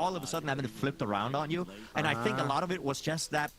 all of a sudden having it flipped around on you. And I think a lot of it was just that.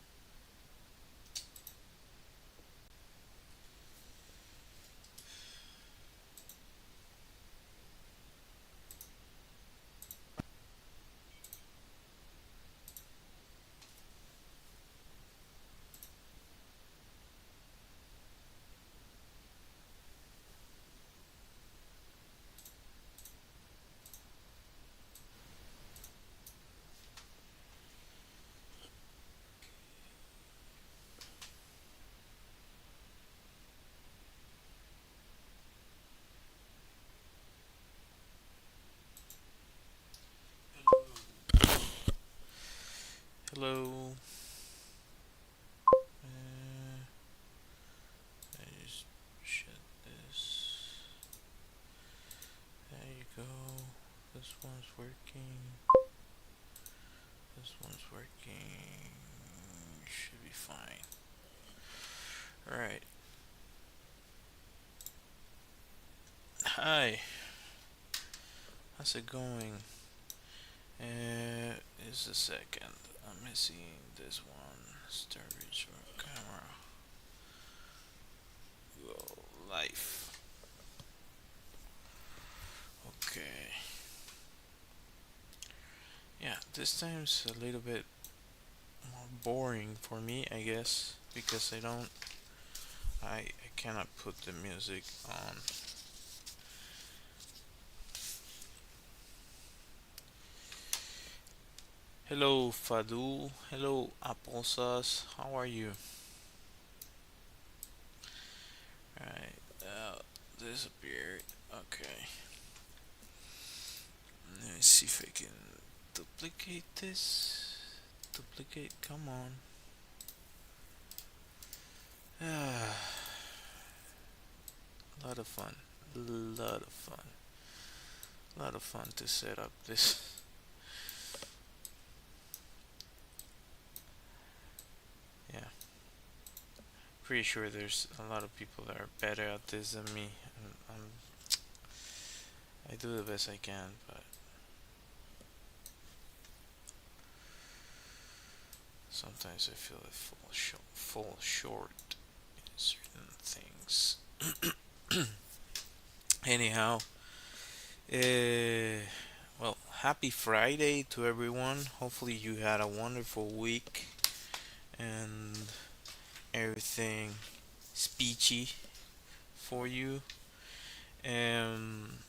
Hello. I just shut this. There you go. This one's working. This one's working. Should be fine. Alright. Hi. How's it going? Is a second. I'm missing this one. Storage or camera. Go life. Okay. Yeah, this time's a little bit more boring for me, I guess, because I cannot put the music on. Hello, Fadu. Hello, Applesauce. How are you? Right. Disappeared. Okay. Let me see if I can duplicate this. Duplicate. Come on. Ah, a lot of fun. Lot of fun. Lot of fun to set up this. Yeah. Pretty sure there's a lot of people that are better at this than me. I do the best I can, but sometimes I feel I fall short in certain things. Anyhow, uh, well, happy Friday to everyone. Hopefully, you had a wonderful week and everything is peachy for you. Um,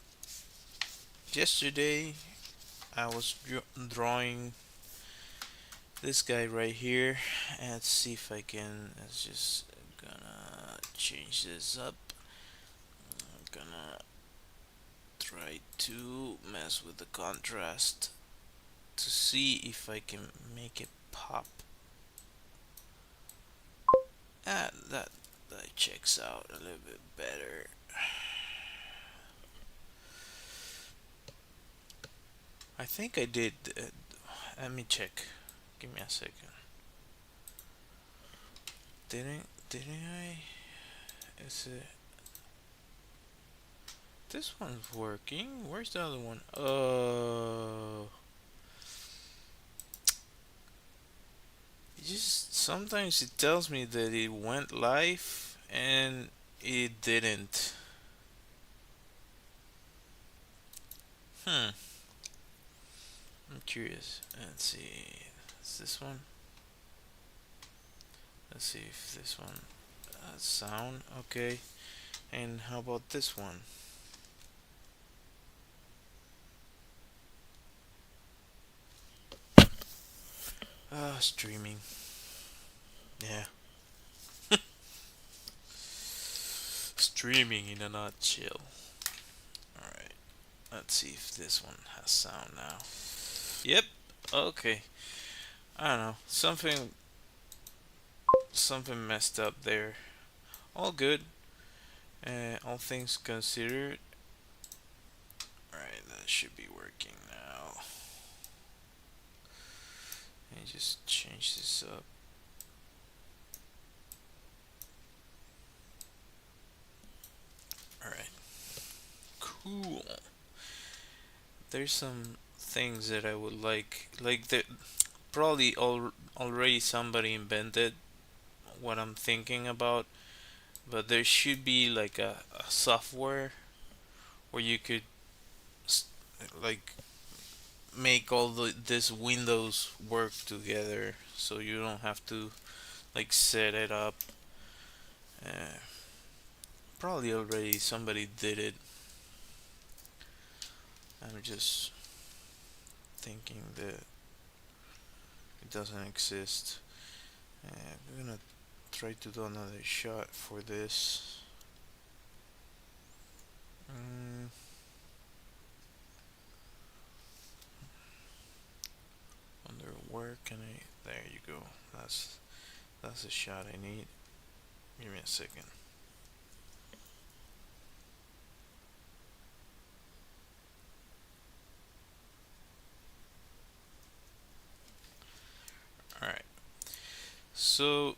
Yesterday, I was drawing this guy right here. And let's see if I can. Let's just gonna change this up. I'm gonna try to mess with the contrast to see if I can make it pop. That checks out a little bit better. I think I did. Let me check. Give me a second. Didn't I? Is it? This one's working. Where's the other one? Just sometimes it tells me that it went live and it didn't. Hmm. I'm curious. Let's see. Is this one? Let's see if this one has sound. Okay. And how about this one? Streaming. Yeah. Streaming in a nutshell. Alright. Let's see if this one has sound now. Yep. Okay. I don't know. Something messed up there. All good. All things considered. Alright, that should be working now. Let me just change this up. Alright. Cool. There's some things that I would like the probably already somebody invented what I'm thinking about, but there should be like a software where you could like make all this windows work together, so you don't have to like set it up. Uh, Probably already somebody did it. I'm just thinking that it doesn't exist. We're gonna try to do another shot for this. Mm, Wonder where can I? There you go. That's the shot I need. Give me a second. All right. So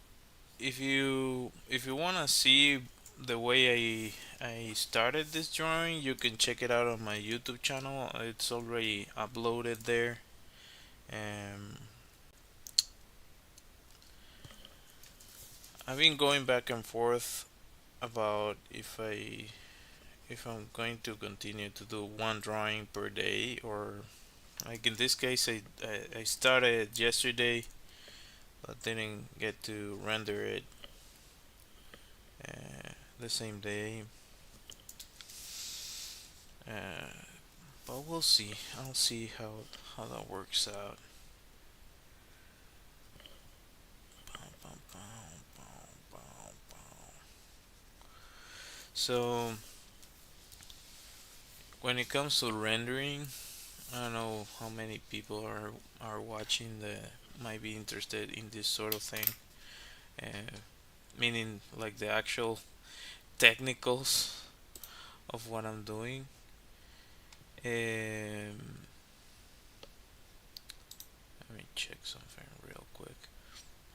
if you wanna see the way I started this drawing, you can check it out on my YouTube channel. It's already uploaded there. Um, I've been going back and forth about if I'm going to continue to do one drawing per day, or like in this case I started yesterday but didn't get to render it the same day. Uh, but we'll see. I'll see how that works out. So when it comes to rendering, I don't know how many people are watching that might be interested in this sort of thing. Uh, Meaning like the actual technicals of what I'm doing. Let me check something real quick.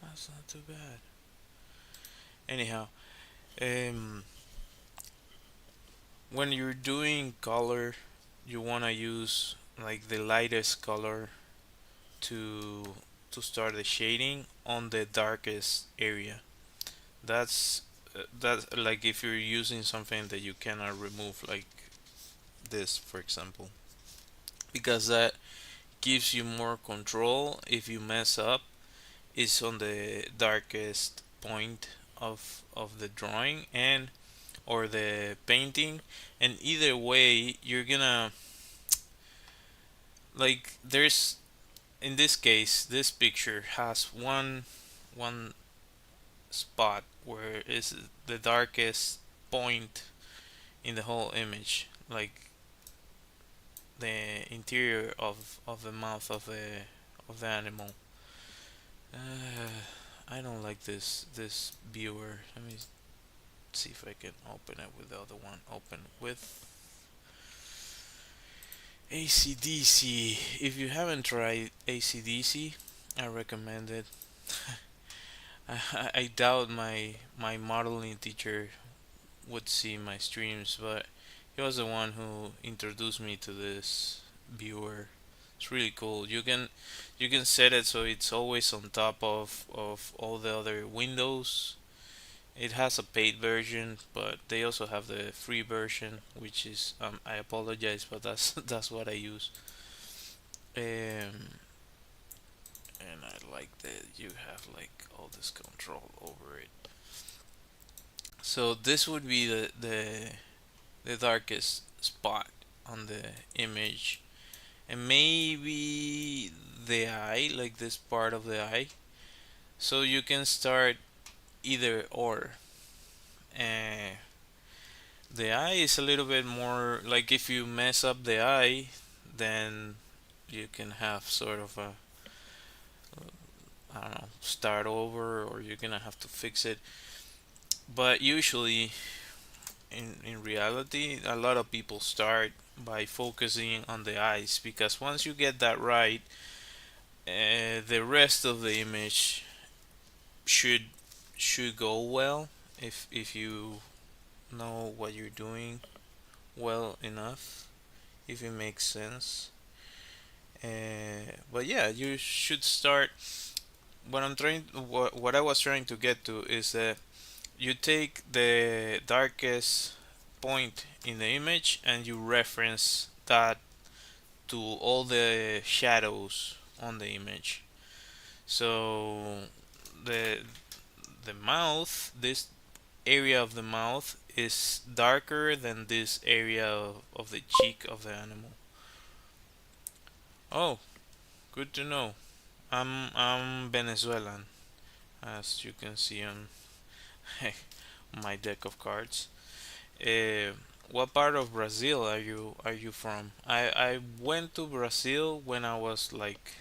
That's not too bad. Anyhow, um, when you're doing color, you wanna use like the lightest color to start the shading on the darkest area. That's like if you're using something that you cannot remove, like this, for example, because that gives you more control. If you mess up, it's on the darkest point of the drawing and or the painting, and either way you're gonna like there's in this case this picture has one spot where is the darkest point in the whole image, like the interior of the mouth of the animal. I don't like this viewer. Let me see if I can open it with the other one. Open with ACDC. If you haven't tried ACDC, I recommend it. I doubt my modeling teacher would see my streams, but he was the one who introduced me to this viewer. It's really cool. You can set it so it's always on top of all the other windows. It has a paid version, but they also have the free version, which is I apologize, but that's that's what I use. Um, and I like that you have like all this control over it. So this would be the darkest spot on the image, and maybe the eye, like this part of the eye. So you can start either or. Uh, the eye is a little bit more like if you mess up the eye, then you can have sort of a I don't know start over, or you're gonna have to fix it. But usually, in reality, a lot of people start by focusing on the eyes, because once you get that right, the rest of the image should should go well if you know what you're doing well enough, if it makes sense. But yeah, you should start. What I was trying to get to is that you take the darkest point in the image and you reference that to all the shadows on the image. So the the mouth, this area of the mouth is darker than this area of the cheek of the animal. Oh, good to know. I'm Venezuelan, as you can see on my deck of cards. Uh, what part of Brazil are you from? I went to Brazil when I was like,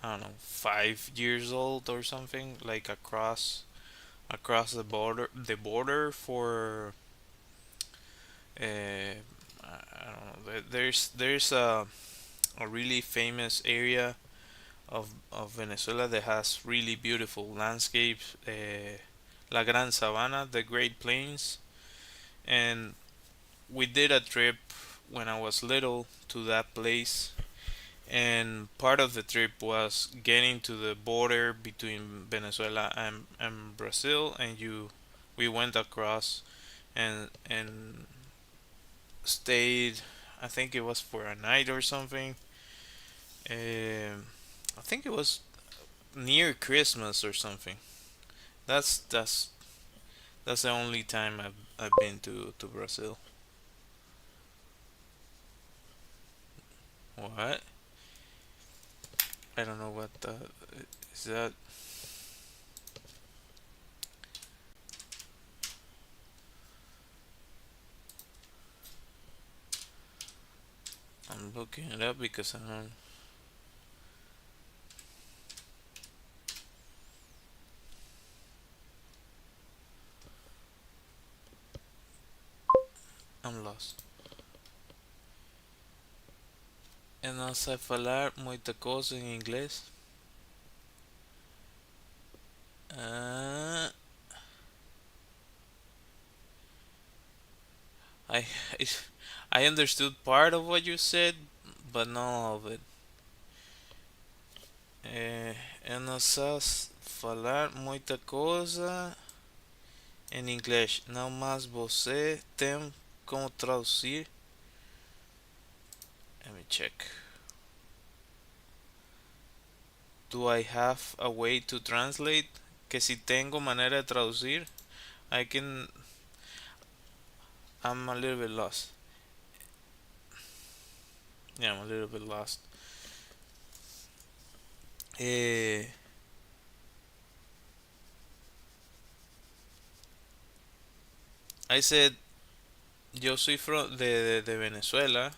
I don't know, 5 years old or something, like across the border for I don't know. There's a really famous area of Venezuela that has really beautiful landscapes. La Gran Sabana, the Great Plains, and we did a trip when I was little to that place, and part of the trip was getting to the border between Venezuela and Brazil, and we went across and stayed. I think it was for a night or something. I think it was near Christmas or something. That's that's that's the only time I've been to Brazil. What? I don't know what is that. I'm looking it up because I'm lost. Eu não sei falar muita coisa em inglês. Uh, I, I I understood part of what you said, but not all of it. Eu não sei falar muita coisa em inglês. Não, mas você tem como traduzir? Let me check. Do I have a way to translate? Que si tengo manera de traducir? I can. I'm a little bit lost. Yeah, I'm a little bit lost. Eh, I said, yo soy de Venezuela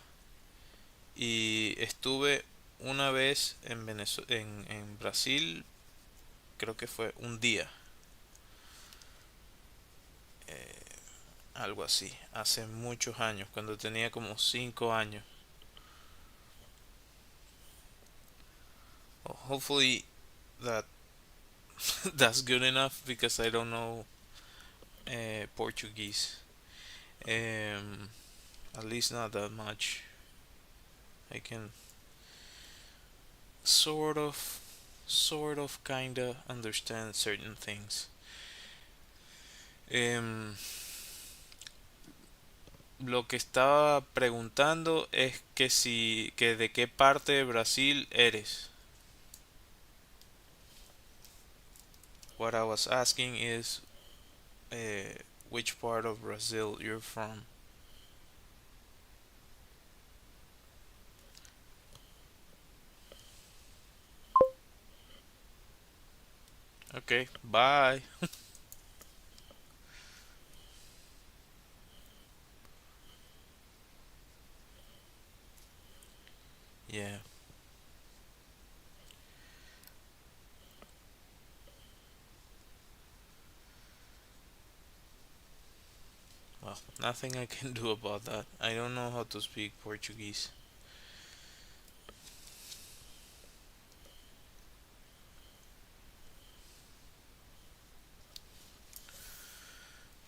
y estuve una vez en Brasil, creo que fue un día, eh, algo así, hace muchos años, cuando tenía como 5 años. Well, hopefully that that's good enough because I don't know Portuguese. Um, at least not that much. I can sort of, kinda understand certain things. Em, lo que estaba preguntando es que de qué parte de Brasil eres. What I was asking is uh, which part of Brazil you're from. Okay, bye. Yeah, well, nothing I can do about that. I don't know how to speak Portuguese.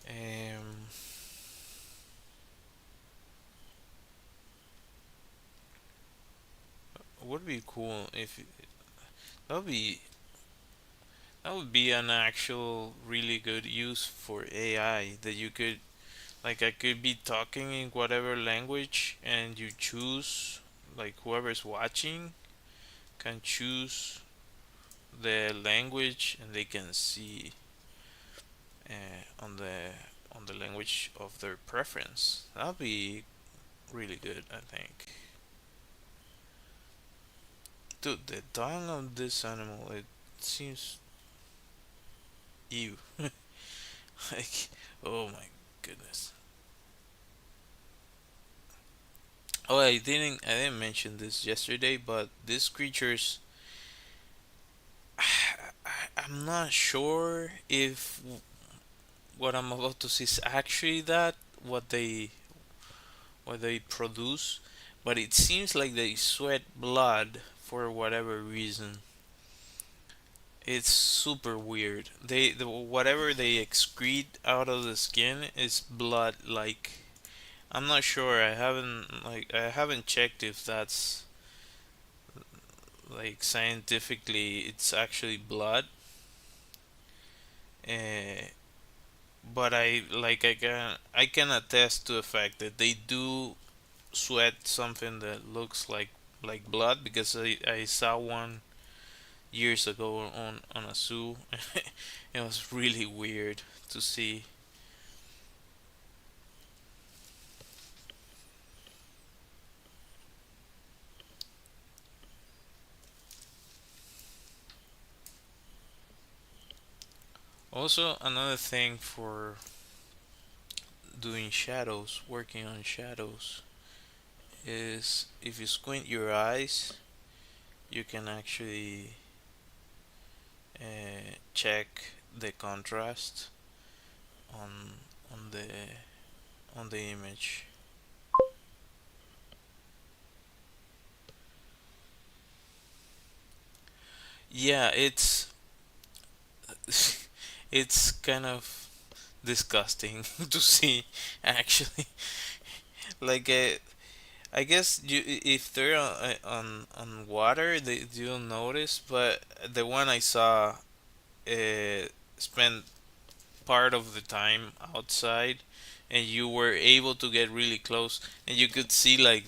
Um, cool if that would be that would be an actual really good use for AI that you could like I could be talking in whatever language and you choose like whoever's watching can choose the language and they can see on the language of their preference. That'd be really good, I think. Dude, the tongue of this animal, it seems ew. Like, oh my goodness. Oh, I didn't mention this yesterday, but these creatures, I'm not sure if what I'm about to see is actually that what they produce, but it seems like they sweat blood for whatever reason. It's super weird. Whatever they excrete out of the skin is blood. Like I'm not sure. I haven't checked if that's like scientifically it's actually blood. Uh, but I can attest to the fact that they do sweat something that looks like blood because I saw one years ago on a zoo. It was really weird to see. Also, another thing for doing shadows, working on shadows, is if you squint your eyes, you can actually check the contrast on on the on the image. Yeah, it's kind of disgusting to see actually. Like I guess if they're on water, you'll notice. But the one I saw spent part of the time outside, and you were able to get really close, and you could see like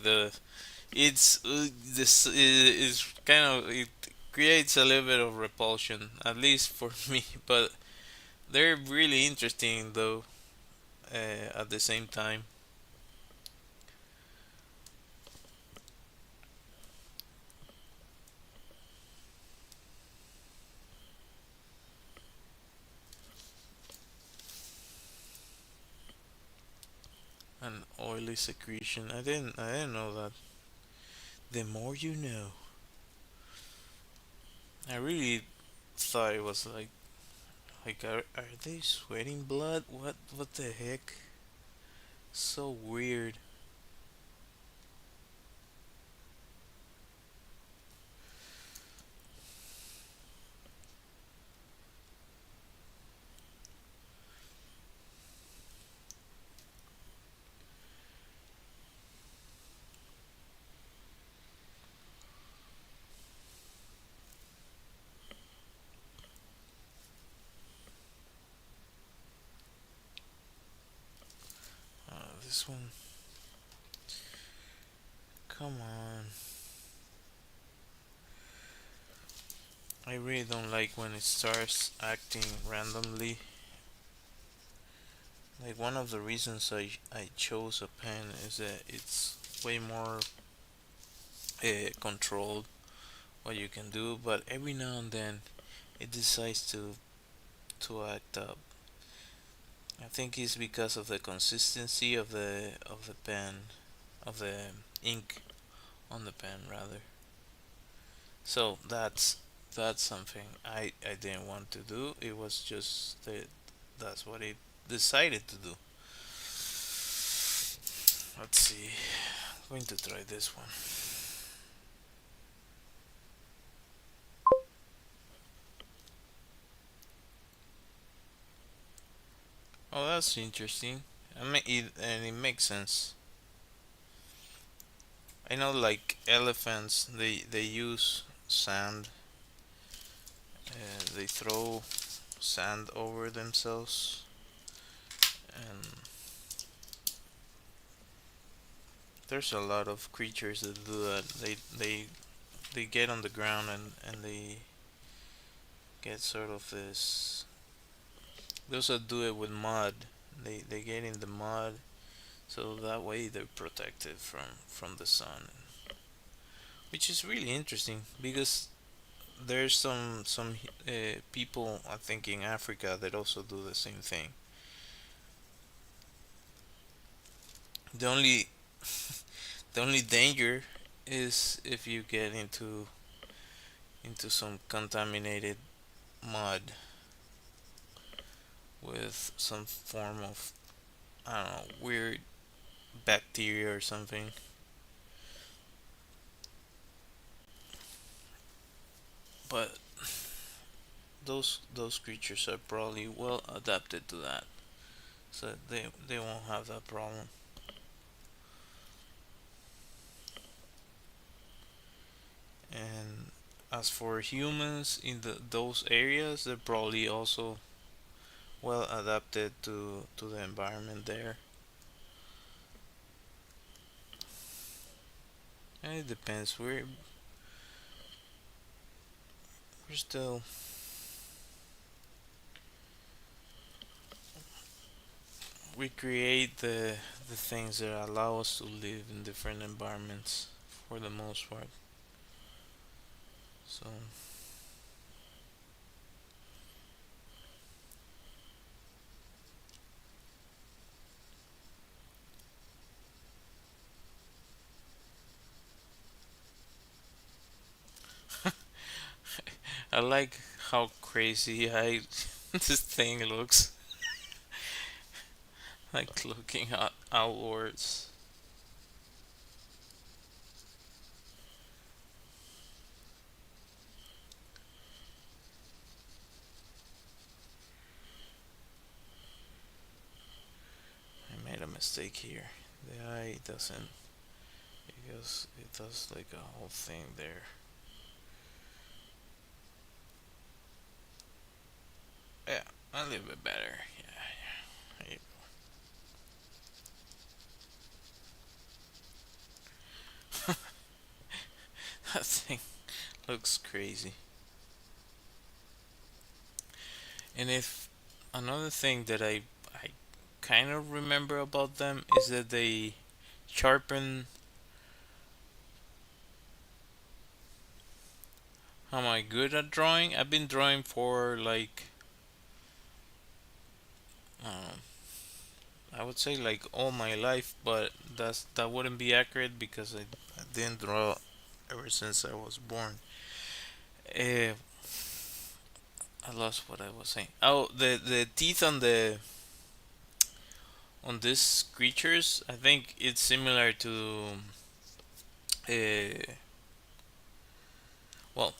it's this is kind of it creates a little bit of repulsion, at least for me. But they're really interesting though. At the same time, an oily secretion. I didn't know that. The more you know. I really thought it was like are they sweating blood? What the heck? So weird. This one. Come on. I really don't like when it starts acting randomly. Like one of the reasons I chose a pen is that it's way more controlled what you can do, but every now and then it decides to act up. I think it's because of the consistency of the pen, of the ink on the pen rather. So that's something I didn't want to do. It was just that that's what it decided to do. Let's see. I'm going to try this one. Oh, that's interesting. And it makes sense. I know like elephants, they use sand. They throw sand over themselves, and there's a lot of creatures that do that. They get on the ground and they get sort of this. They also do it with mud. They get in the mud, so that way they're protected from the sun, which is really interesting because there's some people I think in Africa that also do the same thing. The only the only danger is if you get into some contaminated mud with some form of, I don't know, weird bacteria or something. But those creatures are probably well adapted to that, so they won't have that problem. And as for humans in those areas, they're probably also well adapted to the environment there. And it depends. We're still we create the things that allow us to live in different environments for the most part. So I like how crazy I this thing looks like looking outwards. I made a mistake here. The eye doesn't, because it does like a whole thing there. Yeah, a little bit better. Yeah, yeah. That thing looks crazy. And if another thing that I kind of remember about them is that they sharpen. How am I good at drawing? I've been drawing for like um, I would say like all my life, but that wouldn't be accurate because I didn't draw ever since I was born. Uh, I lost what I was saying. Oh, the teeth on these creatures, I think it's similar to uh, well,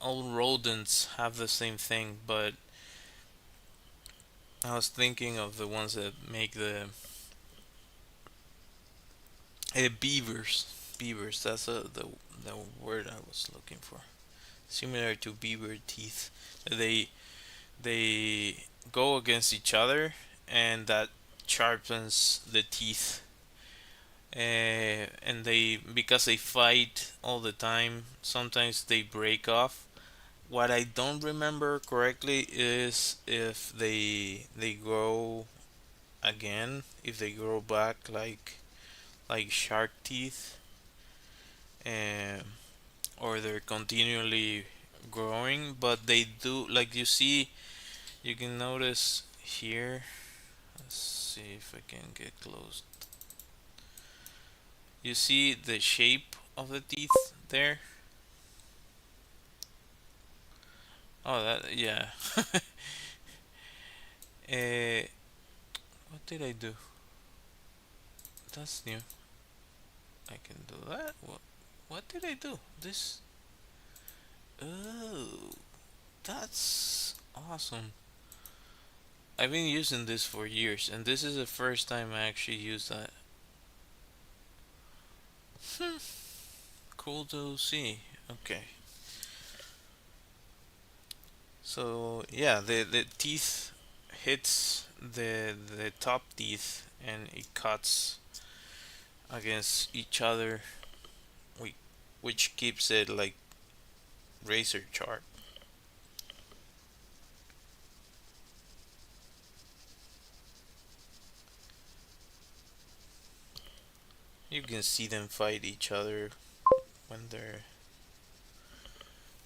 all rodents have the same thing, but I was thinking of the ones that make the beavers. Beavers. That's the word I was looking for. Similar to beaver teeth. They they go against each other, and that sharpens the teeth. And they, because they fight all the time, sometimes they break off. What I don't remember correctly is if they grow again, if they grow back like shark teeth, um, or they're continually growing. But they do, like you see, you can notice here. Let's see if I can get close. You see the shape of the teeth there? Oh, that, yeah. uh, what did I do? That's new. I can do that. What did I do? This. Oh, that's awesome. I've been using this for years, and this is the first time I actually use that. Hmm. cool to see. Okay. So yeah, the teeth hits the top teeth and it cuts against each other, whi- which keeps it like razor sharp. You can see them fight each other when they're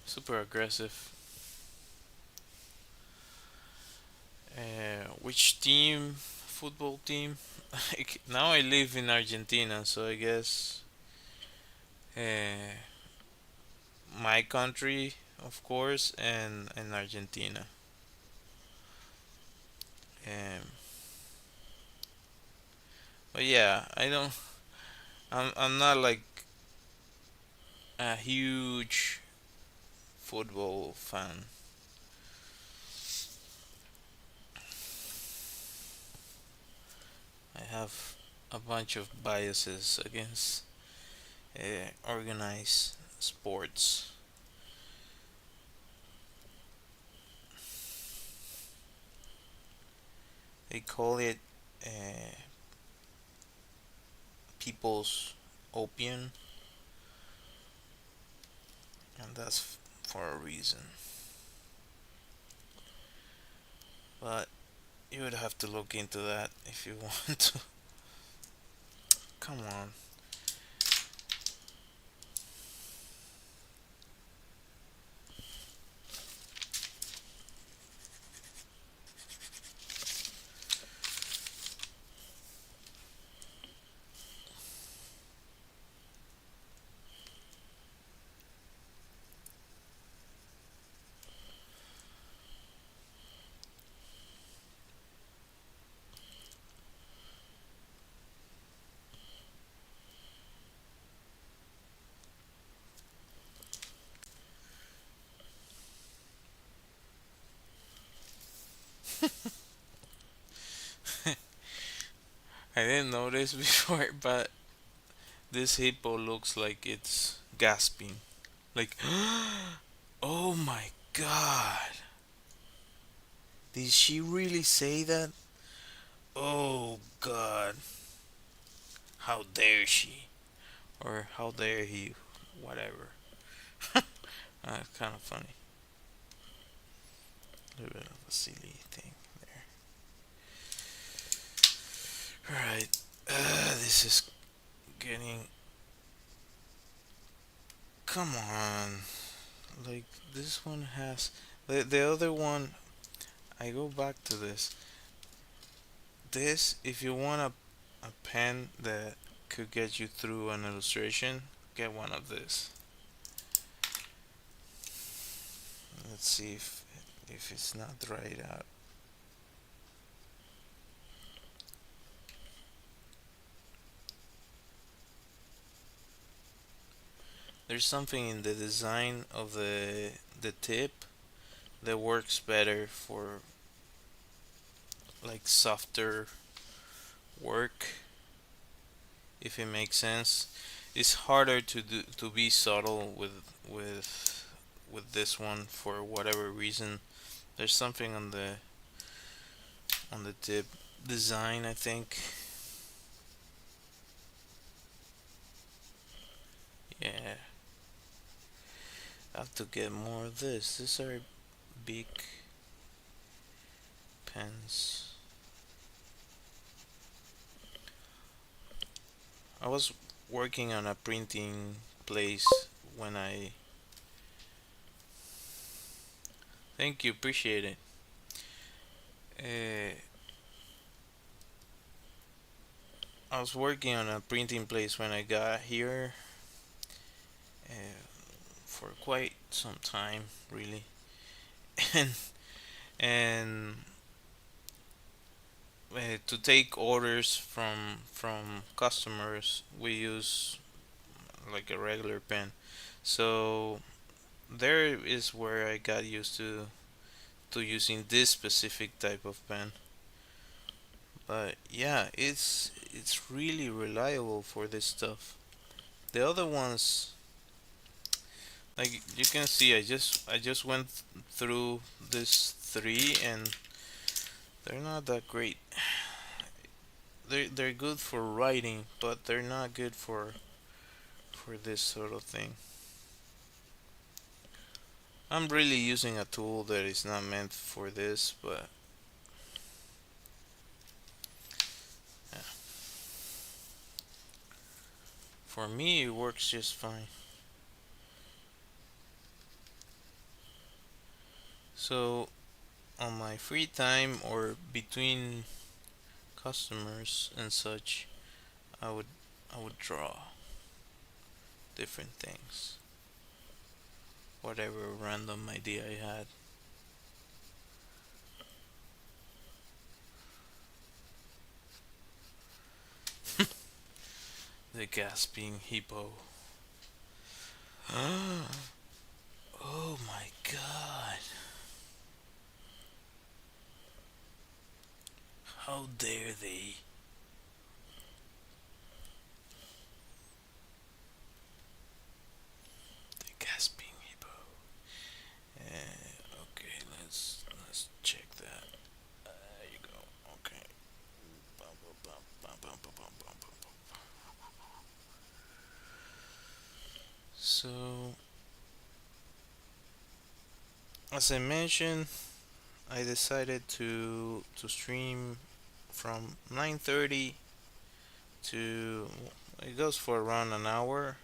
super aggressive. Which team? Football team? Like, now I live in Argentina, so I guess uh, my country, of course, and Argentina. Um, but yeah, I don't. I'm not like a huge football fan. I have a bunch of biases against organized sports. They call it uh, people's opium, and that's for a reason. But you would have to look into that if you want to. Come on. I didn't notice before, but this hippo looks like it's gasping. Like, oh my god. Did she really say that? Oh god. How dare she? Or how dare he? Whatever. Kind of funny. A little bit of a silly thing there. Alright. This is getting. Come on. Like, this one has. The other one. I go back to this. This, if you want a pen that could get you through an illustration, get one of this. Let's see if it's not dried out. There's something in the design of the tip that works better for like softer work, if it makes sense. It's harder to be subtle with this one for whatever reason. There's something on the tip design, I think. Yeah, I have to get more of this. These are big pens. I was working on a printing place when I. Thank you, appreciate it. Uh, I was working on a printing place when I got here uh, for quite some time, really, and and to take orders from customers, we use like a regular pen. So there is where I got used to using this specific type of pen. But yeah, it's really reliable for this stuff. The other ones, Like you can see, I just went through this three, and they're not that great. They're good for writing, but they're not good for this sort of thing. I'm really using a tool that is not meant for this, but yeah, for me it works just fine. So on my free time or between customers and such, I would I would draw different things, whatever random idea I had. The gasping hippo. Oh my god. How dare they? The gasping hippo. Okay, let's check that. There you go. Okay. Bum, bum, bum, bum, bum, bum, bum, bum, bum, bum. So, as I mentioned, I decided to stream from 9:30 to it goes for around an hour,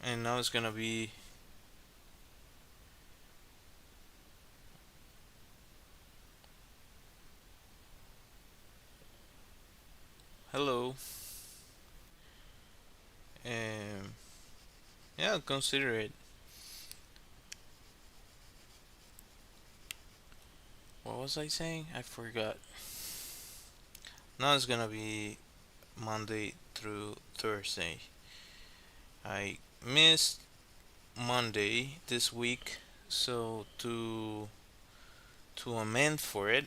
and now it's gonna be hello. Um, yeah, consider it. What was I saying? I forgot. Now it's gonna be Monday through Thursday. I missed Monday this week, so to amend for it,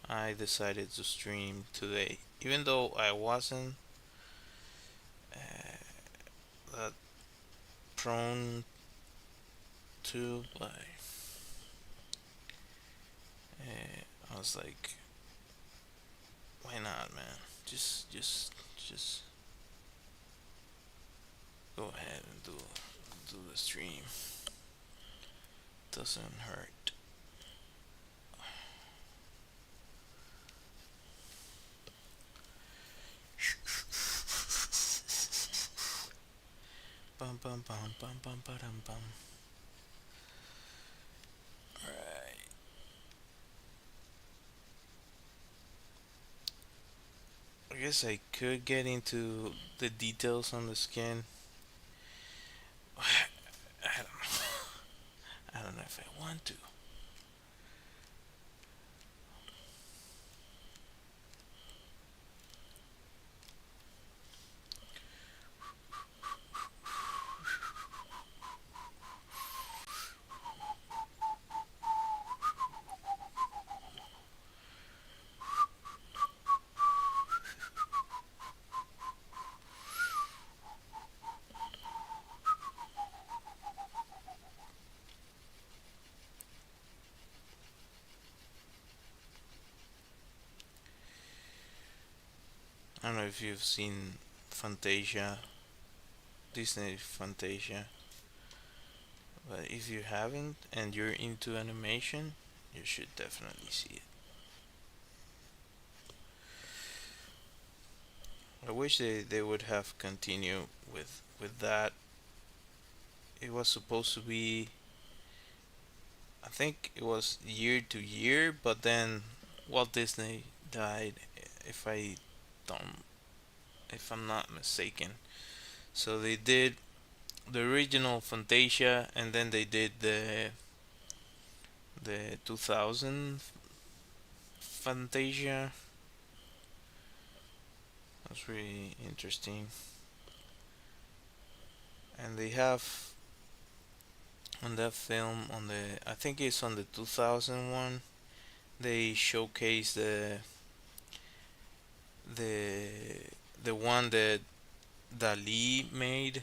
I decided to stream today, even though I wasn't that prone to. But I was like, why not, man? Just go ahead and do the stream. Doesn't hurt. Bum bum bum bum bum bum bum. Alright. I guess I could get into the details on the skin. I don't know. I don't know if I want to. I don't know if you've seen Fantasia, Disney Fantasia, but if you haven't and you're into animation, you should definitely see it. I wish they would have continued with that. It was supposed to be, I think it was year to year, but then Walt Disney died. If I don't, if I'm not mistaken, so they did the original Fantasia, and then they did the 2000 Fantasia. That's really interesting. And they have on that film on the I think it's on the 2001 they showcase the the one that Dali made.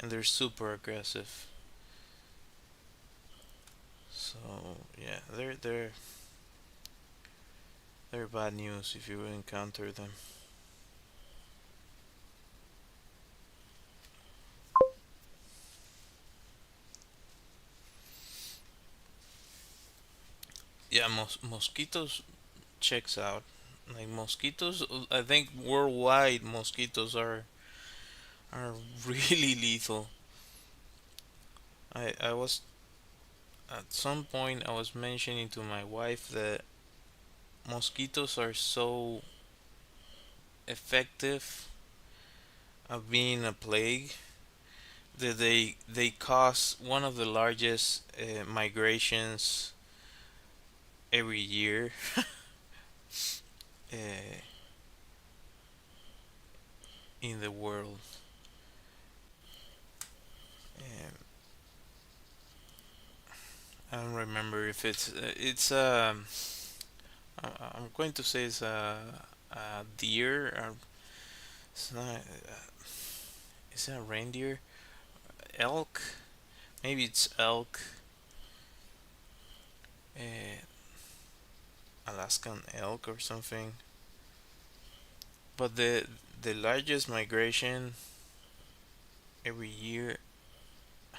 and they're super aggressive. So yeah, they're bad news if you encounter them. Yeah, mosquitoes checks out. Like mosquitoes, I think worldwide mosquitoes are really lethal. I was at some point I was mentioning to my wife that mosquitoes are so effective of being a plague that they cause one of the largest migrations every year uh, in the world. Um, I don't remember if it's I'm going to say it's a deer. Or it's not. Is it a reindeer? Elk? Maybe it's elk. Uh, Alaskan elk or something. But the largest migration every year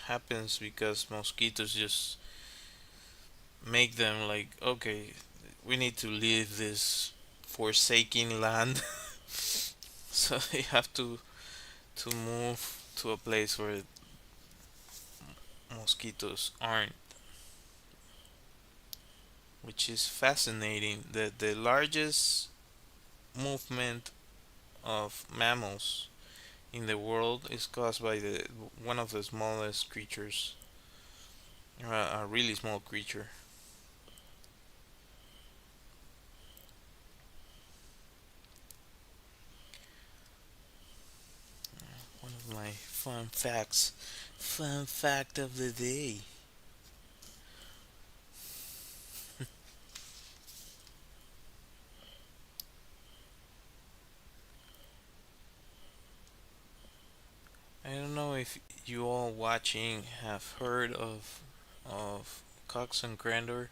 happens because mosquitoes just make them like, okay, we need to leave this forsaken land. So they have to move to a place where mosquitoes aren't, which is fascinating. The largest movement of mammals in the world is caused by the one of the smallest creatures, a really small creature. One of my fun facts. Fun fact of the day. I don't know if you all watching have heard of Cox and Grandor,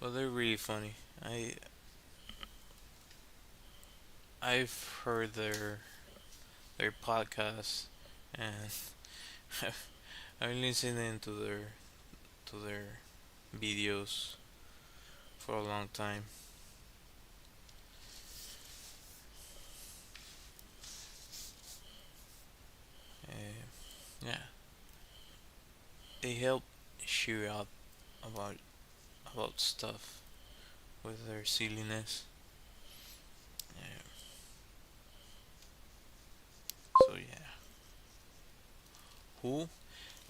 but they're really funny. I've heard their podcasts and I've been listening to their videos for a long time. Uh, yeah, they help cheer out about stuff with their silliness. Yeah. So yeah, who?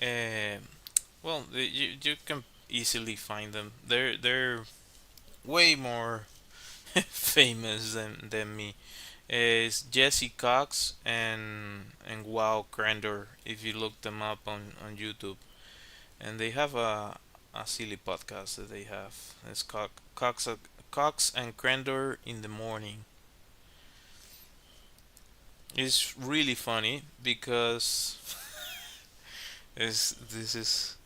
Um, well, you can easily find them. They're way more famous than me. It's Jesse Cox and Wow Grandor if you look them up on YouTube. And they have a silly podcast that they have. It's Cox and Grandor in the morning. It's really funny because this is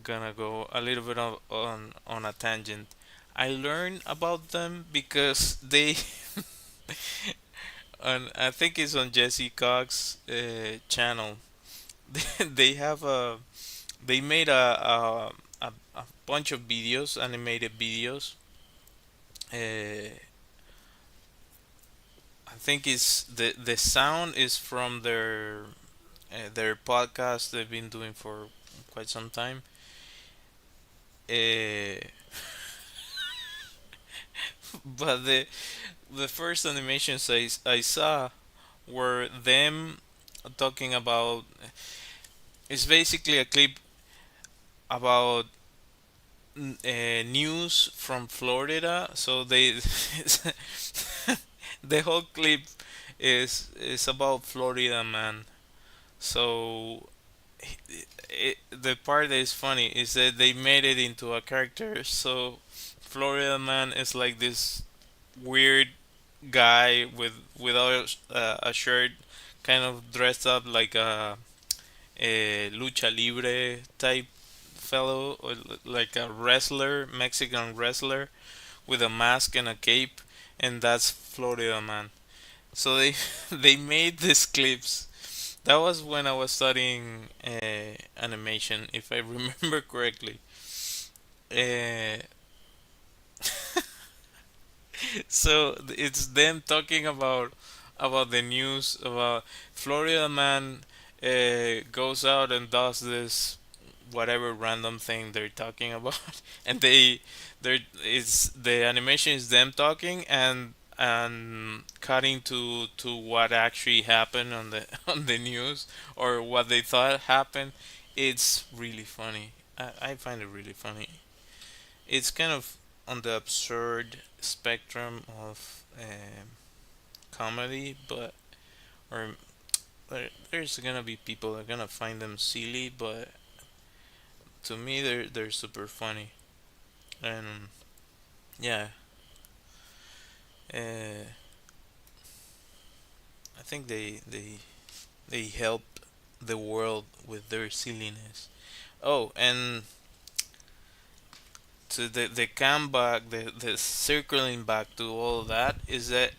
gonna go a little bit on a tangent. I learned about them because they on I think it's on Jesse Cox channel. They have a they made a bunch of videos, animated videos. Uh, I think it's the sound is from their podcast they've been doing for quite some time. Uh, but the first animations I saw were them talking about. It's basically a clip about news from Florida. So they the whole clip is about Florida man. So the part that is funny is that they made it into a character. So Florida man is like this weird guy without a shirt, kind of dressed up like a lucha libre type fellow, or like a wrestler, Mexican wrestler with a mask and a cape, and that's Florida Man. So they they made these clips. That was when I was studying animation, if I remember correctly. Uh, so it's them talking about the news about Florida Man goes out and does this whatever random thing they're talking about, and they're it's the animation is them talking and cutting to what actually happened on the on the news or what they thought happened. It's really funny. I find it really funny. It's kind of on the absurd spectrum of comedy, but or there's gonna be people that are gonna find them silly, but to me they're super funny. And yeah, uh, I think they help the world with their silliness. Oh, and to the comeback, the circling back to all that is that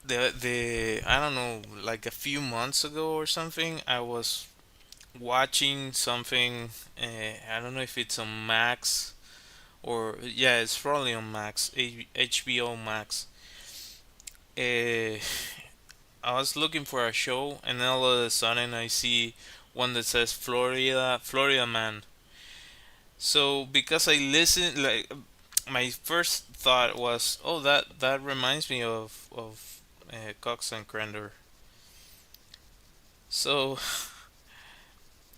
the I don't know, like a few months ago or something, I was watching something. I don't know if it's on Max or yeah, it's probably on Max, HBO Max. Uh, I was looking for a show, and then all of a sudden I see one that says Florida Man. So because I listened, like my first thought was, oh, that reminds me of Cox and Crender. So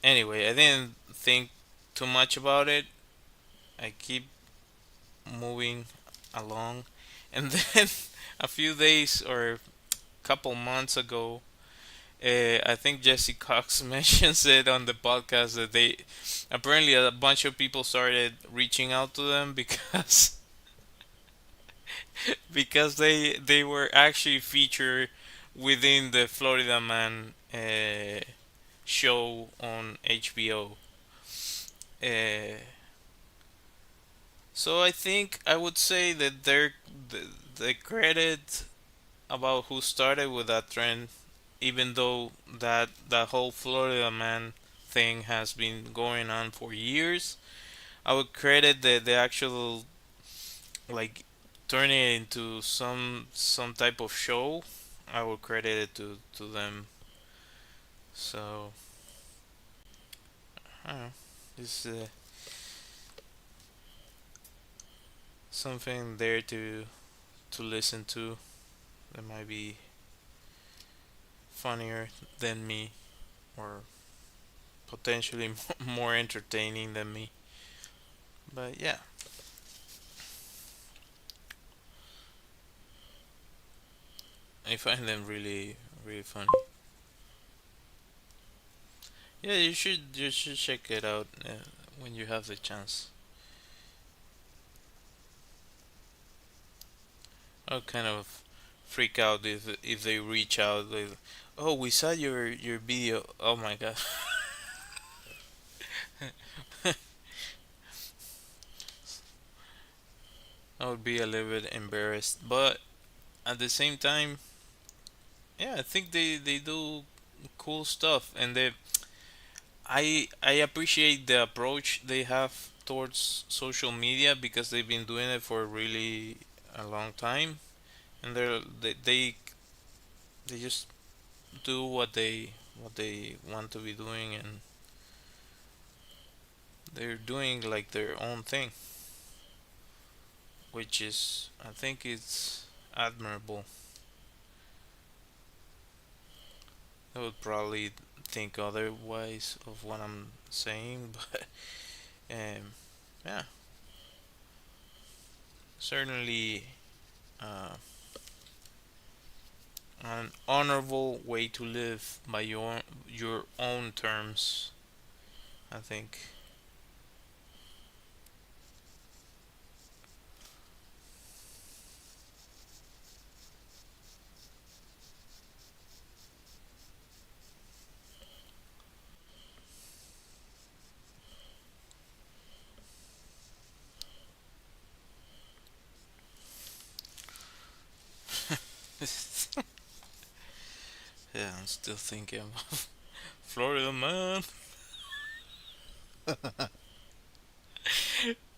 anyway, I didn't think too much about it. I keep moving along, and then a few days or couple months ago, I think Jesse Cox mentions it on the podcast that they apparently a bunch of people started reaching out to them because because they were actually featured within the Florida Man show on HBO. Uh, so I think I would say that the credit about who started with that trend, even though that whole Florida Man thing has been going on for years. I would credit the actual like turning it into some type of show. I would credit it to them. So I don't know. It's something there to listen to that might be funnier than me or potentially more entertaining than me. But yeah, I find them really funny. Yeah, you should check it out when you have the chance. I'll kind of freak out if they reach out. Oh, we saw your video. Oh my god, I would be a little bit embarrassed, but at the same time, yeah, I think they do cool stuff, and I appreciate the approach they have towards social media because they've been doing it for really a long time, and they just do what they want to be doing, and they're doing like their own thing, which is I think it's admirable. I would probably think otherwise of what I'm saying, but yeah, certainly uh, an honorable way to live by your own terms. I think. Yeah, I'm still thinking about Florida man.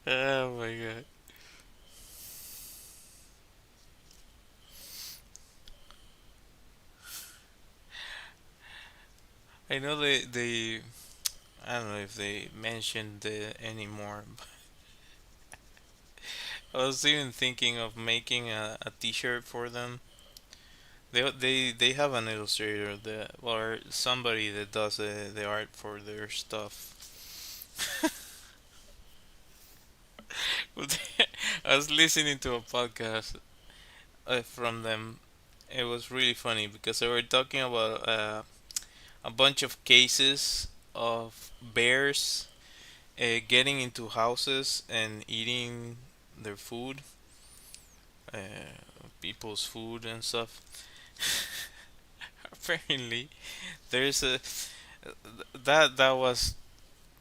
Oh my god. I know they I don't know if they mentioned it anymore. But I was even thinking of making a T-shirt for them. They have an illustrator that or somebody that does the art for their stuff. But I was listening to a podcast from them. It was really funny because they were talking about a bunch of cases of bears getting into houses and eating their food, people's food and stuff. Apparently, there's a that was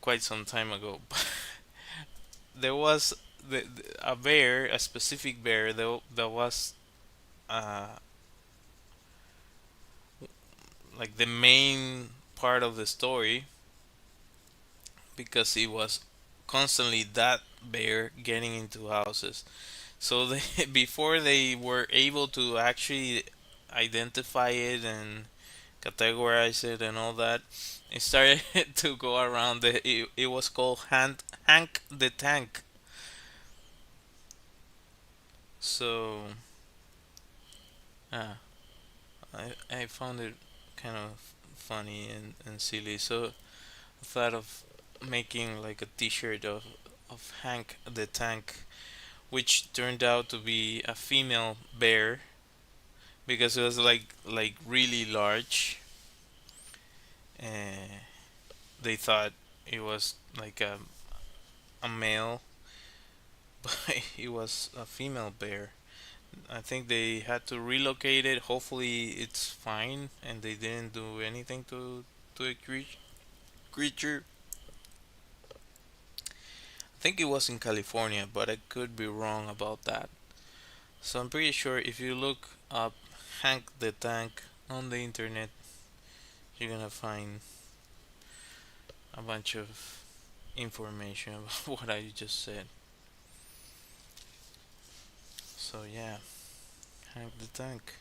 quite some time ago. There was a bear, a specific bear that was uh, like the main part of the story because it was constantly that bear getting into houses. So they, before they were able to actually identify it and categorize it and all that, it started to go around. It was called Hank the Tank. So uh, I found it kind of funny and silly. So I thought of making like a T-shirt of Hank the Tank, which turned out to be a female bear because it was like really large. Uh, they thought it was like a male, but it was a female bear. I think they had to relocate it. Hopefully, it's fine, and they didn't do anything to a creature. I think it was in California, but I could be wrong about that. So I'm pretty sure if you look up Hank the Tank on the internet, you're gonna find a bunch of information about what I just said. So yeah, Hank the Tank.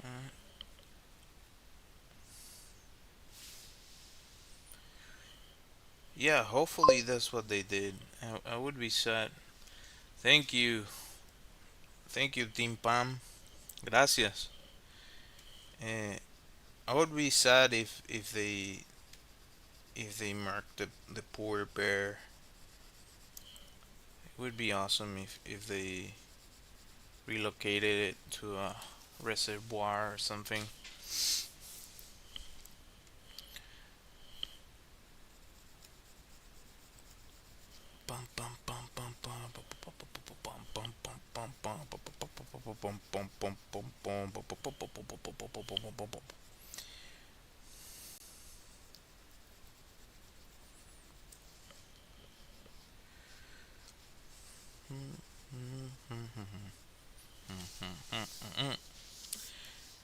Uh, yeah, hopefully that's what they did. I would be sad. Thank you, thank you, Team Pam. Gracias. Uh, I would be sad if they marked the poor bear. It would be awesome if they relocated it to a reservoir or something.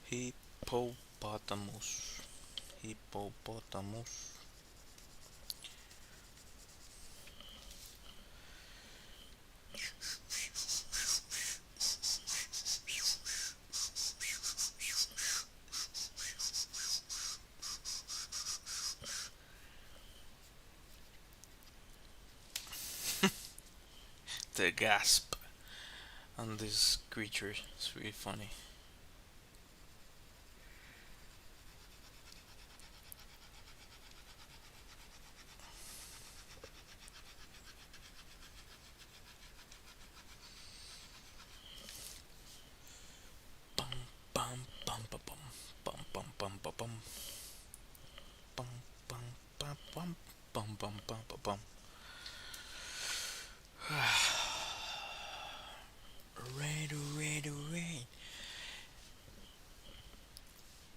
Hippopotamus. Hippopotamus. The gasp on this creature is really funny. bum, bum, bum, bum. Red, red, red.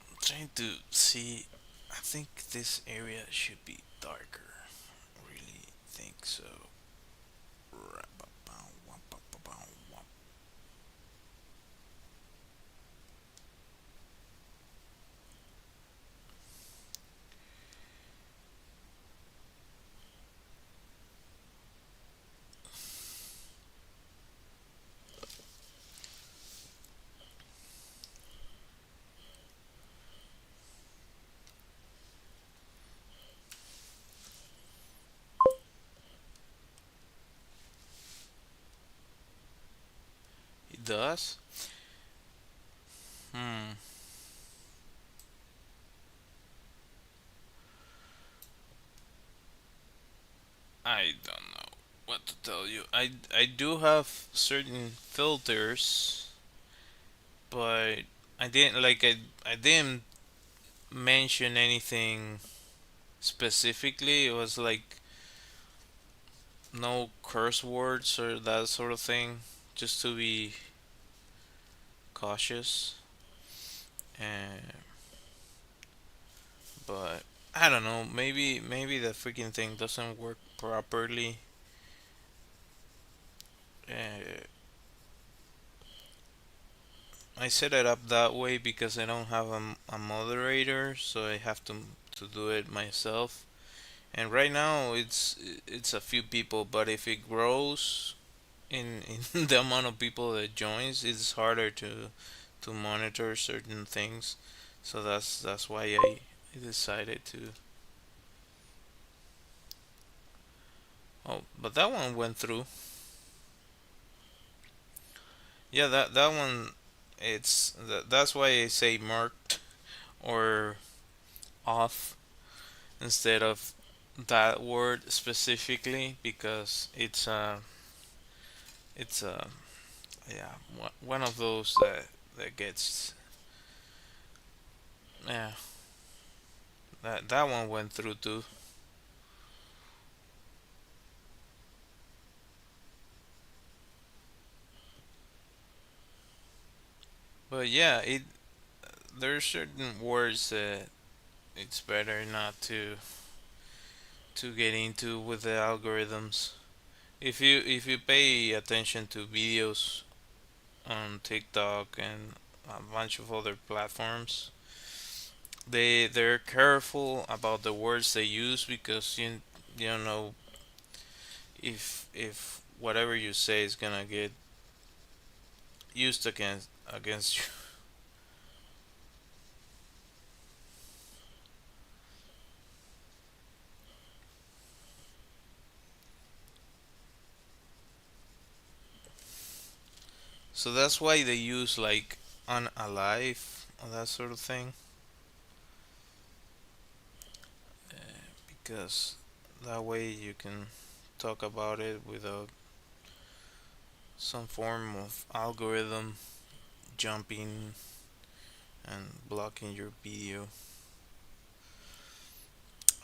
I'm trying to see. I think this area should be darker. Really think so. It does. Hmm. I don't know what to tell you. I do have certain filters, but I didn't mention anything specifically. It was like no curse words or that sort of thing, just to be cautious. And but I don't know. Maybe the freaking thing doesn't work properly. Uh, I set it up that way because I don't have a moderator, so I have to do it myself. And right now it's a few people, but if it grows in the amount of people that joins, it's harder to monitor certain things. So that's why I decided to. Oh, but that one went through. Yeah, that one. That's why I say marked or off instead of that word specifically because it's yeah, one of those that gets, yeah, that one went through too. But yeah, it there's certain words that it's better not to get into with the algorithms. If you pay attention to videos on TikTok and a bunch of other platforms, they're careful about the words they use because you don't know if whatever you say is gonna get used against you. So that's why they use like unalive or that sort of thing, because that way you can talk about it without some form of algorithm jumping and blocking your video.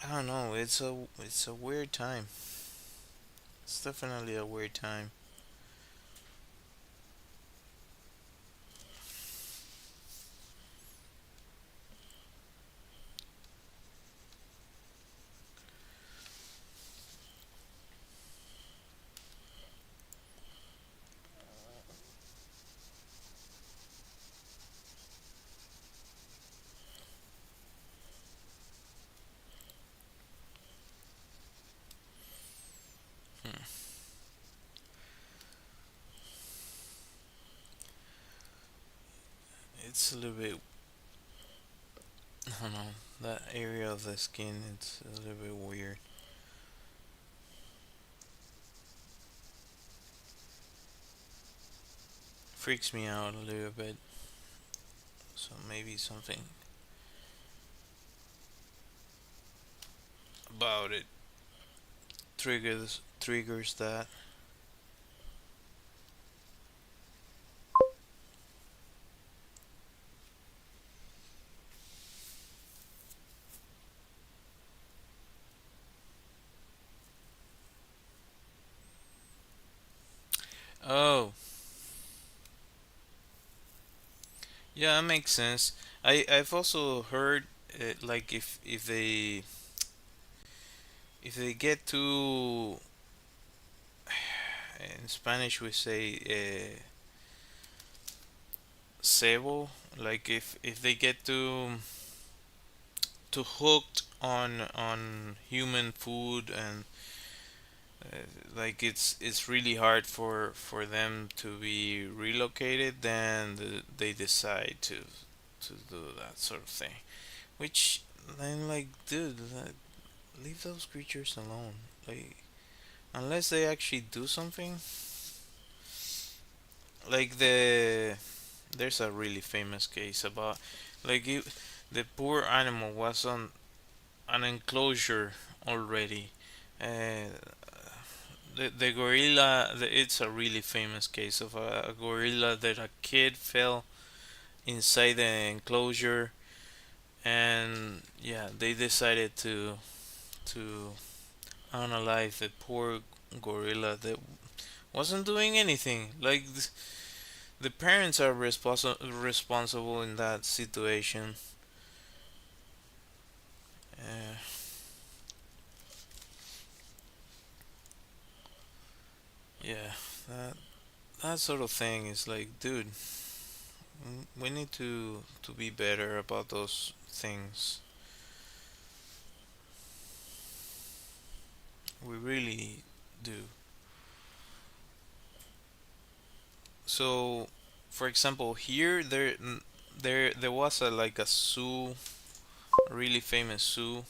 I don't know. It's a weird time. It's definitely a weird time. Hmm. It's a little bit. I don't know. That area of the skin. It's a little bit weird. Freaks me out a little bit. So maybe something about it triggers that. Yeah, that makes sense. I've also heard like if they get too, in Spanish we say cebo, like if they get too hooked on human food, and like it's really hard for them to be relocated, then they decide to do that sort of thing. Which I'm like, dude, leave those creatures alone. Like, unless they actually do something. Like there's a really famous case about like the poor animal was on an enclosure already. Uh, the gorilla, it's a really famous case of a gorilla that a kid fell inside the enclosure, and yeah, they decided to unalive the poor gorilla that wasn't doing anything. Like the parents are responsible in that situation. Uh, yeah, that that sort of thing is like, dude, we need to be better about those things. We really do. So, for example, here there was a like a zoo, a really famous zoo.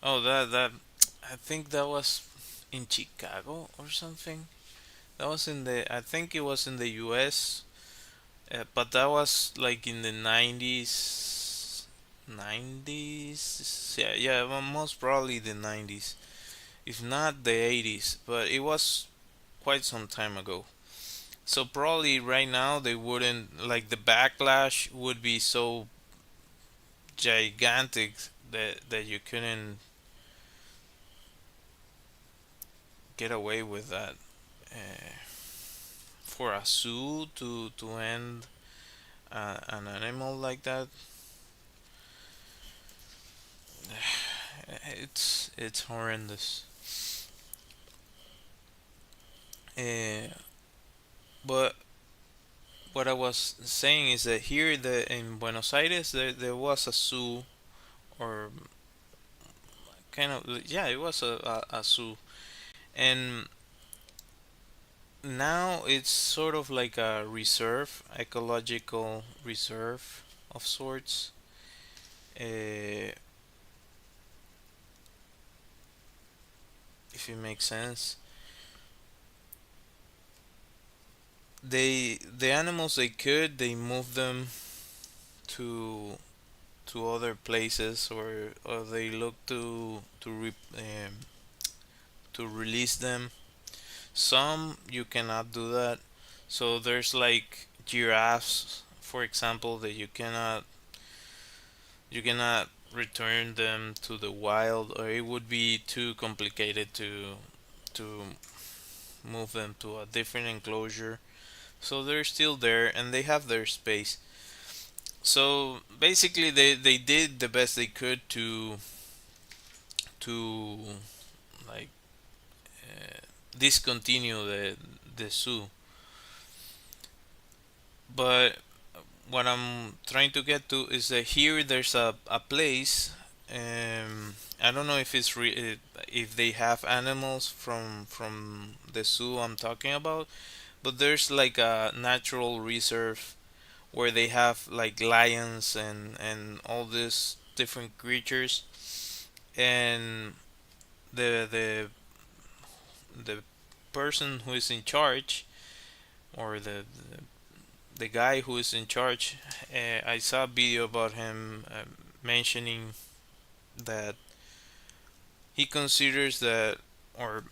Oh, that I think that was in Chicago or something. That was in the I think it was in the U.S. But that was like in the 90s. 90s? Yeah, yeah, well, most probably the 90s. If not the 80s, but it was quite some time ago. So probably right now they wouldn't like the backlash would be so gigantic that you couldn't get away with that. Uh, for a zoo to end an animal like that, it's horrendous. Uh, but what I was saying is that here in Buenos Aires there was a zoo, or kind of, yeah, it was a zoo, and now it's sort of like a reserve, ecological reserve of sorts. Uh, if it makes sense, the animals they move them to other places, or they look to release them. Some you cannot do that. So there's like giraffes, for example, that you cannot return them to the wild, or it would be too complicated to move them to a different enclosure. So they're still there and they have their space. So basically they did the best they could to like discontinue the zoo. But what I'm trying to get to is that here there's a place. I don't know if if they have animals from the zoo I'm talking about, but there's like a natural reserve where they have like lions and all these different creatures, and the the person who is in charge, or the guy who is in charge, I saw a video about him mentioning that he considers that, or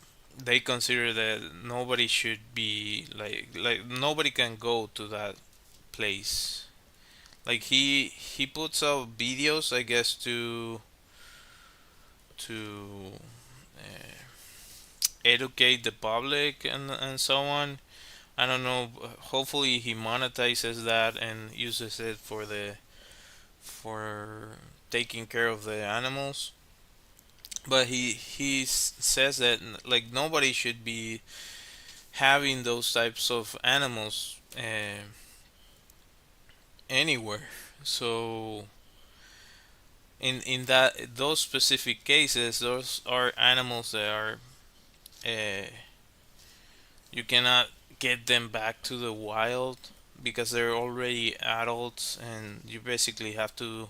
they consider that nobody should be like nobody can go to that place. Like he puts out videos, I guess, to educate the public and so on. I don't know. Hopefully, he monetizes that and uses it for taking care of the animals. But he says that like nobody should be having those types of animals anywhere. So in that those specific cases, those are animals that are uh, you cannot get them back to the wild because they're already adults, and you basically have to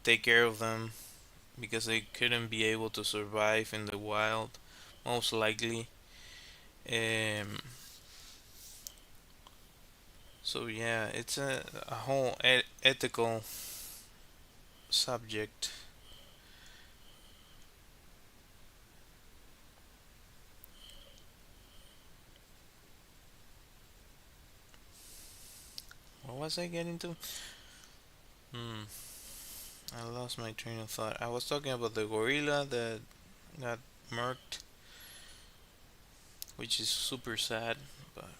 take care of them because they couldn't be able to survive in the wild, most likely. Um, so yeah, it's a whole ethical subject. What was I getting to? Hmm, I lost my train of thought. I was talking about the gorilla that got murked, which is super sad, but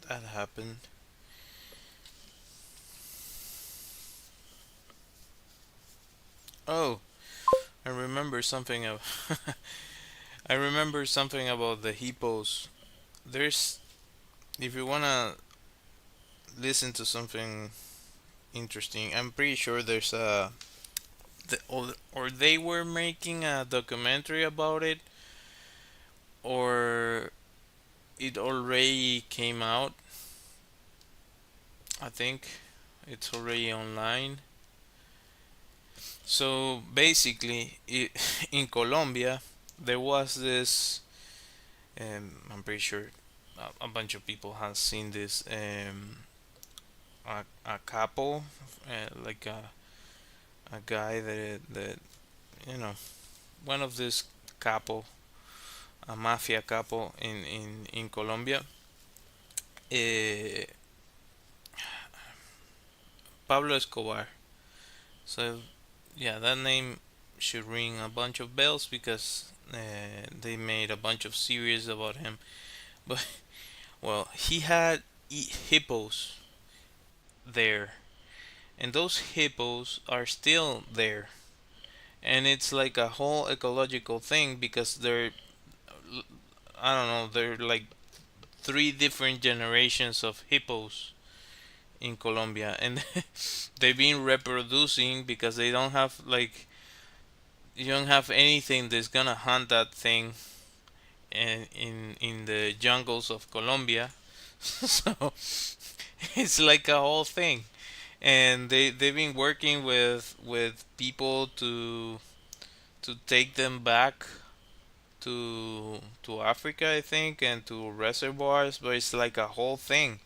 that happened. Oh, I remember something of I remember something about the hippos. There's if you wanna listen to something interesting, I'm pretty sure there's or they were making a documentary about it, or it already came out. I think it's already online. So basically, in Colombia, there was this. I'm pretty sure a bunch of people have seen this. A couple, like a guy that you know, one of this couple, a mafia couple in Colombia. Uh, Pablo Escobar. So yeah, that name should ring a bunch of bells because they made a bunch of series about him. But well, he had hippos there, and those hippos are still there, and it's like a whole ecological thing because they're I don't know, they're like three different generations of hippos in Colombia, and they've been reproducing because they don't have like you don't have anything that's gonna hunt that thing in the jungles of Colombia. So it's like a whole thing, and they've been working with people to take them back to Africa, I think, and to reservoirs, but it's like a whole thing.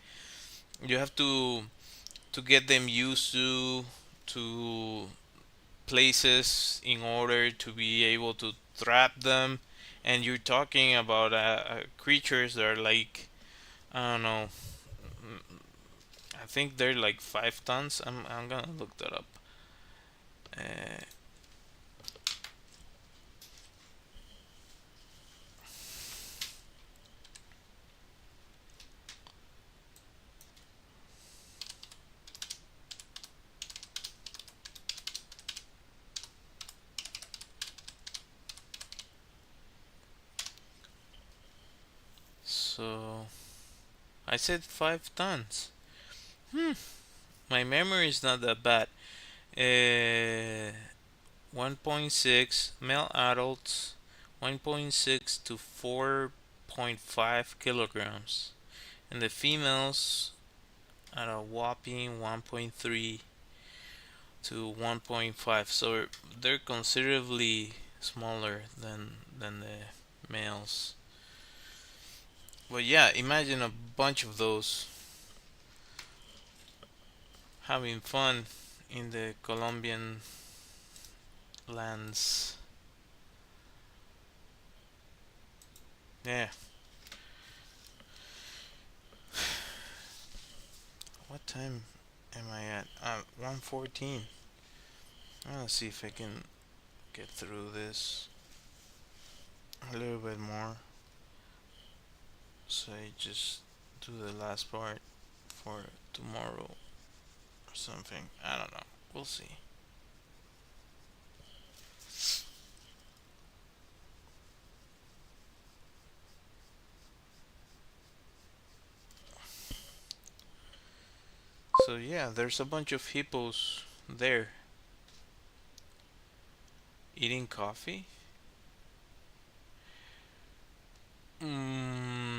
You have to get them used to places in order to be able to trap them, and you're talking about creatures that are like I don't know. I think they're like 5 tons. I'm gonna look that up. Uh, so I said 5 tons. Hmm, my memory is not that bad. 1.6 male adults, 1.6 to 4.5 kilograms, and the females at a whopping 1.3 to 1.5. So they're considerably smaller than the males. But yeah, imagine a bunch of those having fun in the Colombian lands. Yeah. What time am I at? 1:14. Let's see if I can get through this a little bit more. So I just do the last part for tomorrow or something. I don't know. We'll see. So yeah, there's a bunch of hippos there eating coffee. Mm,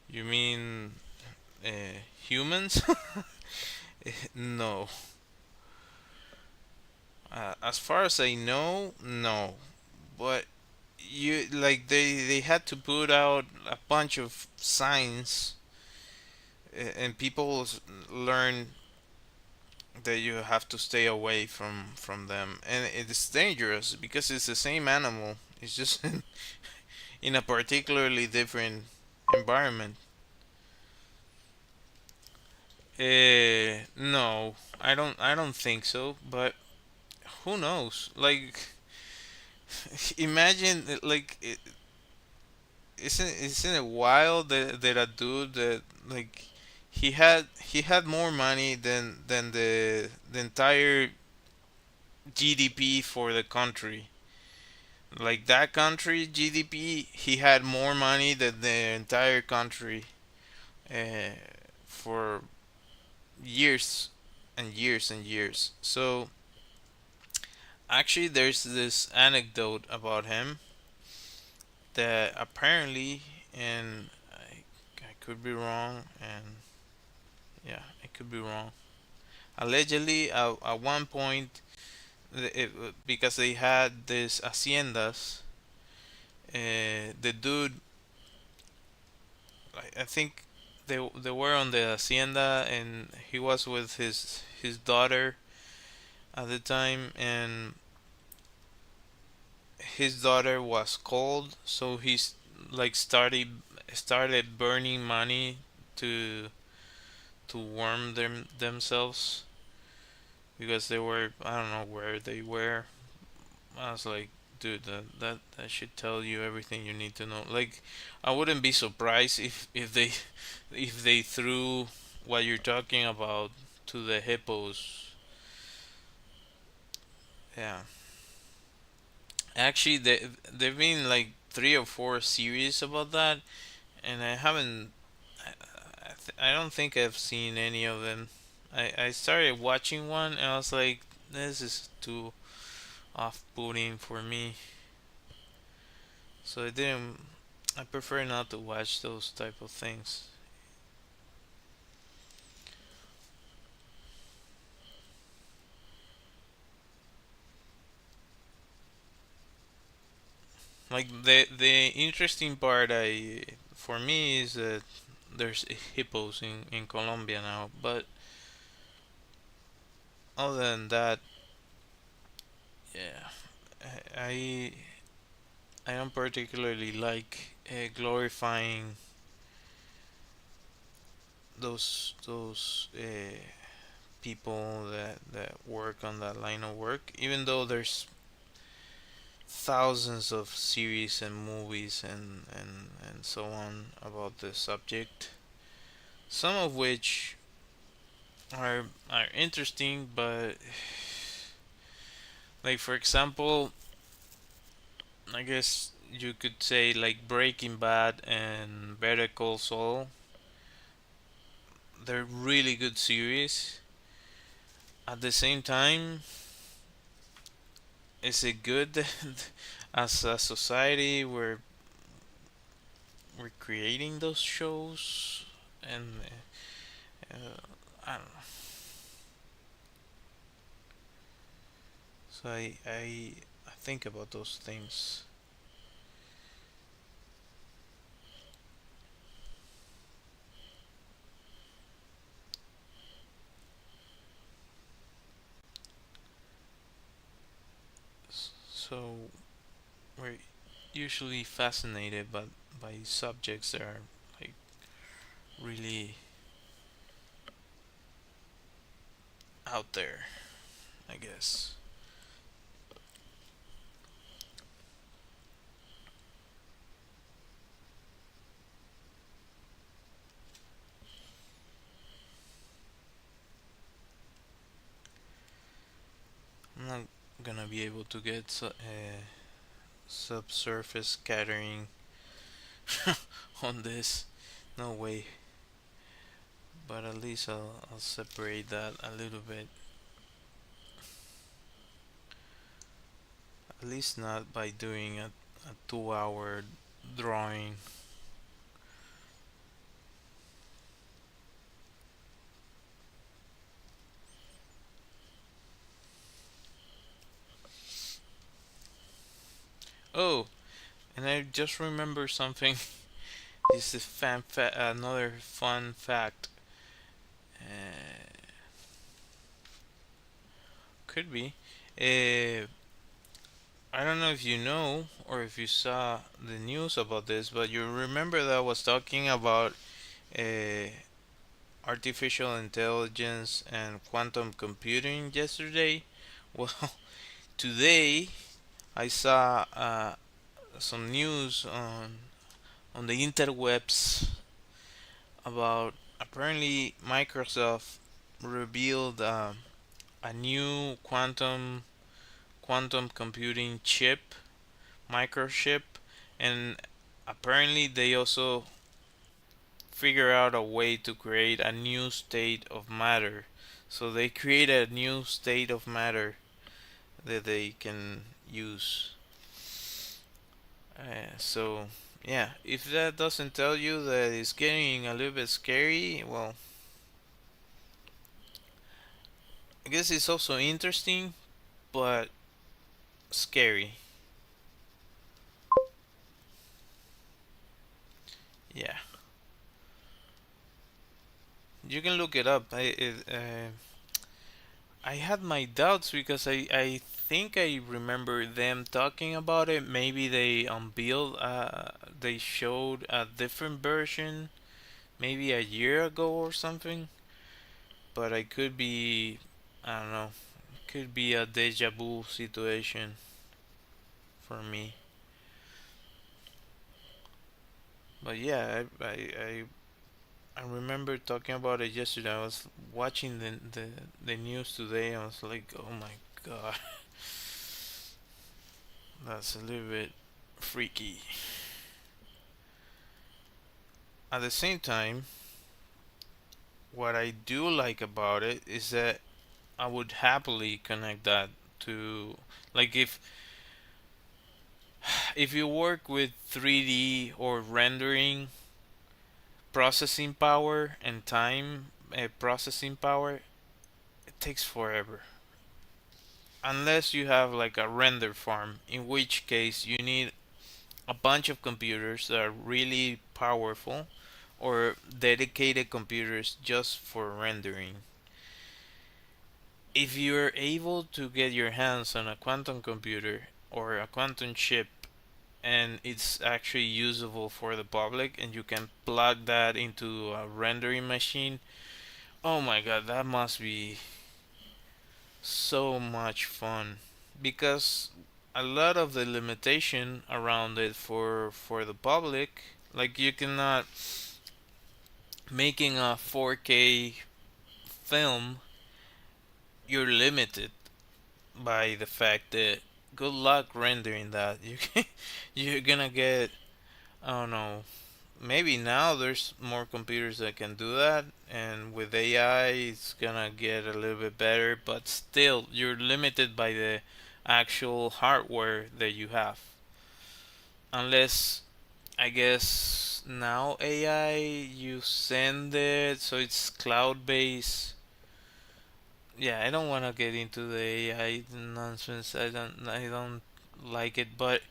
you mean humans? No. As far as I know, no. But you like they had to put out a bunch of signs, and people learn that you have to stay away from them, and it's dangerous because it's the same animal. It's just in a particularly different environment. No, I don't think so. But who knows? Like, imagine like isn't it wild that a dude that like he had more money than the entire GDP for the country. Like that country GDP, he had more money than the entire country uh, for years and years and years. So actually, there's this anecdote about him that apparently, and I could be wrong, and yeah, I could be wrong. Allegedly, at one point, because they had these haciendas, the dude, I think they were on the hacienda, and he was with his daughter at the time, and his daughter was cold, so he's like started burning money to warm themselves because they were, I don't know where they were. I was like, dude, that should tell you everything you need to know. Like, I wouldn't be surprised if they if they threw what you're talking about to the hippos. Yeah, actually, they've been like 3 or 4 series about that, and I haven't. I don't think I've seen any of them. I started watching one and I was like, this is too off-putting for me. So I didn't. I prefer not to watch those type of things. Like the interesting part I for me is that there's hippos in Colombia now, but other than that, yeah, I I don't particularly like glorifying those people that work on that line of work, even though there's thousands of series and movies and so on about the subject, some of which are interesting, but like for example, I guess you could say like Breaking Bad and Better Call Saul. They're really good series. At the same time, is it good as a society we're creating those shows? And I don't know. So I think about those things. So we're usually fascinated by subjects that are like really out there, I guess. be able to get subsurface scattering on this. No way. But at least I'll separate that a little bit. At least not by doing a 2 hour drawing. Oh, and I just remember something. This is another fun fact. Uh, could be. Uh, I don't know if you know or if you saw the news about this, but you remember that I was talking about uh, artificial intelligence and quantum computing yesterday. Well, today I saw some news on the interwebs about apparently Microsoft revealed a new quantum computing chip, microchip, and apparently they also figure out a way to create a new state of matter. So they create a new state of matter that they can use. So yeah, if that doesn't tell you that it's getting a little bit scary, well, I guess it's also interesting, but scary. Yeah, you can look it up. I had my doubts because I think I remember them talking about it. Maybe they unveiled, they showed a different version maybe a year ago or something. But I could be, I don't know, could be a deja vu situation for me. But yeah, I remember talking about it yesterday. I was watching the news today. I was like, oh my god, that's a little bit freaky. At the same time, what I do like about it is that I would happily connect that to, like, if you work with 3D or rendering processing power and time, processing power, it takes forever unless you have like a render farm, in which case you need a bunch of computers that are really powerful or dedicated computers just for rendering. If you're able to get your hands on a quantum computer or a quantum chip and it's actually usable for the public and you can plug that into a rendering machine, oh my god, that must be so much fun. Because a lot of the limitation around it for the public, like you cannot making a 4K film, you're limited by the fact that good luck rendering that. You're gonna get, I don't know, maybe now there's more computers that can do that, and with AI it's gonna get a little bit better, but still you're limited by the actual hardware that you have. Unless, I guess now AI, you send it so it's cloud based. Yeah, I don't want to get into the AI nonsense. I don't like it, but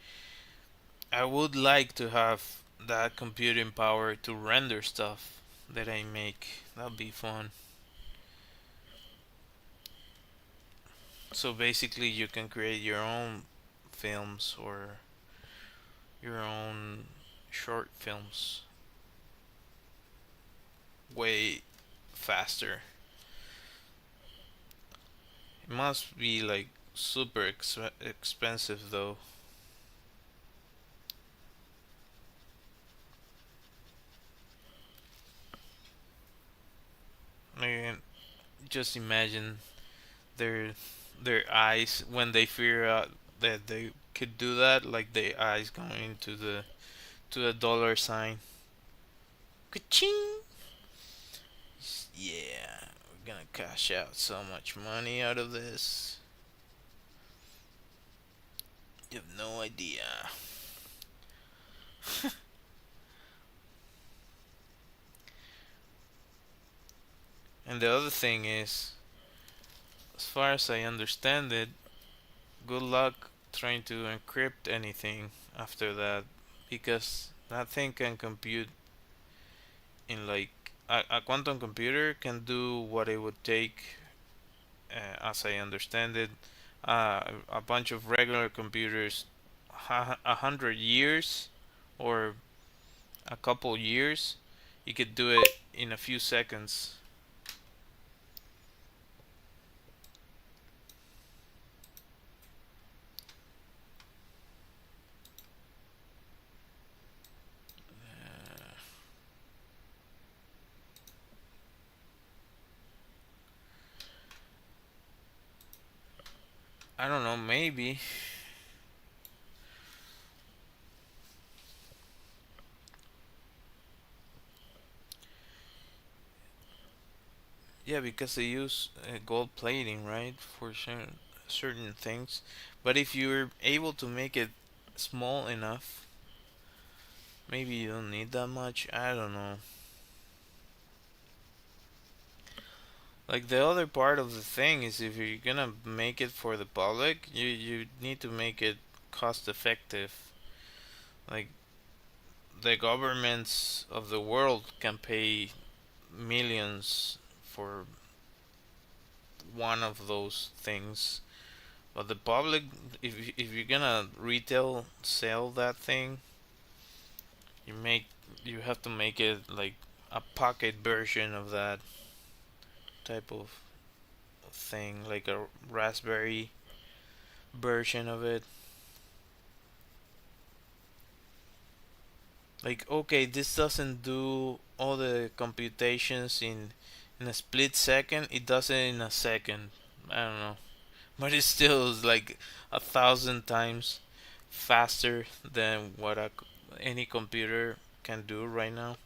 I would like to have that computing power to render stuff that I make. That'd be fun. So basically, you can create your own films or your own short films way faster. It must be like super expensive though. I mean, just imagine there their eyes when they figure out that they could do that, like the eyes going to the dollar sign. Ka-ching! Yeah, we're gonna cash out so much money out of this. You have no idea. And the other thing is, as far as I understand it, good luck trying to encrypt anything after that, because that thing can compute in like a quantum computer can do what it would take, as I understand it, a bunch of regular computers 100 years or a couple years. You could do it in a few seconds. I don't know, maybe. Yeah, because they use gold plating, right, for certain things. But if you're able to make it small enough, maybe you don't need that much. I don't know. Like the other part of the thing is if you're gonna make it for the public, you need to make it cost effective. Like the governments of the world can pay millions for one of those things. But the public, if you're gonna retail sell that thing, you make you have to make it like a pocket version of that type of thing, like a raspberry version of it. Like, okay, this doesn't do all the computations in a split second. It does it in a second. I don't know, but it still is like 1,000 times faster than what any computer can do right now.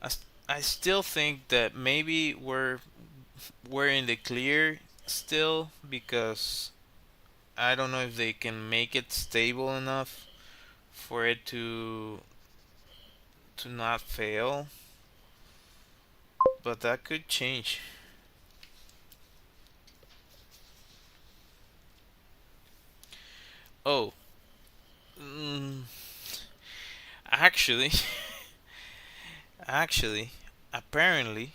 I, I still think that maybe we're in the clear still because I don't know if they can make it stable enough for it to not fail, but that could change. Oh, mm, actually, actually, apparently,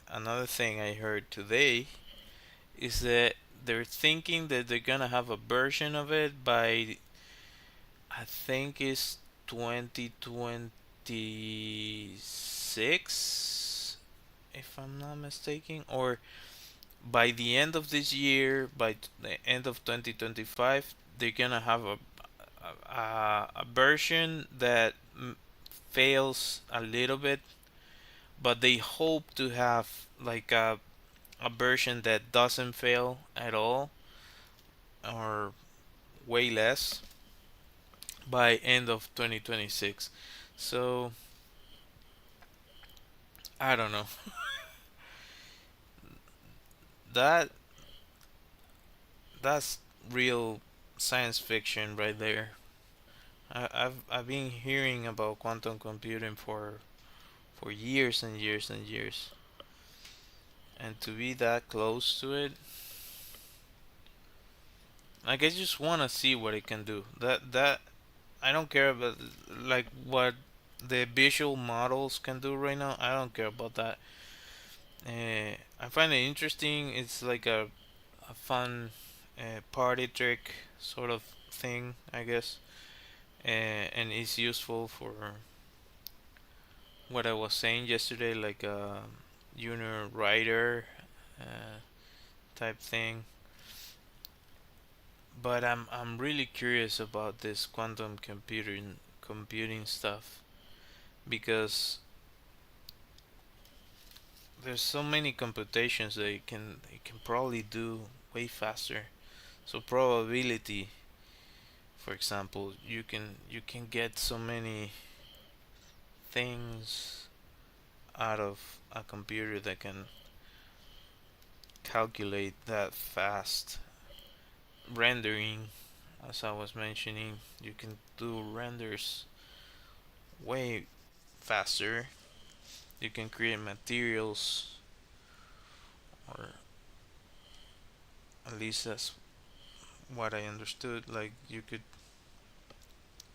another thing I heard today is that they're thinking that they're gonna have a version of it by I think it's 2026, if I'm not mistaken, or by the end of this year, by the end of 2025, they're gonna have a version that fails a little bit, but they hope to have like a version that doesn't fail at all or way less by end of 2026. So I don't know. That that's real science fiction right there. I've been hearing about quantum computing for years and years and years, and to be that close to it, like I just want to see what it can do. That I don't care about like what the visual models can do right now. I don't care about that. I find it interesting. It's like a fun party trick sort of thing, I guess, and it's useful for what I was saying yesterday, like a junior writer uh, type thing. But I'm really curious about this quantum computing stuff because there's so many computations that it can probably do way faster. So probability, for example, you can get so many things out of a computer that can calculate that fast. Rendering, as I was mentioning, you can do renders way faster. You can create materials, or at least that's what I understood. Like you could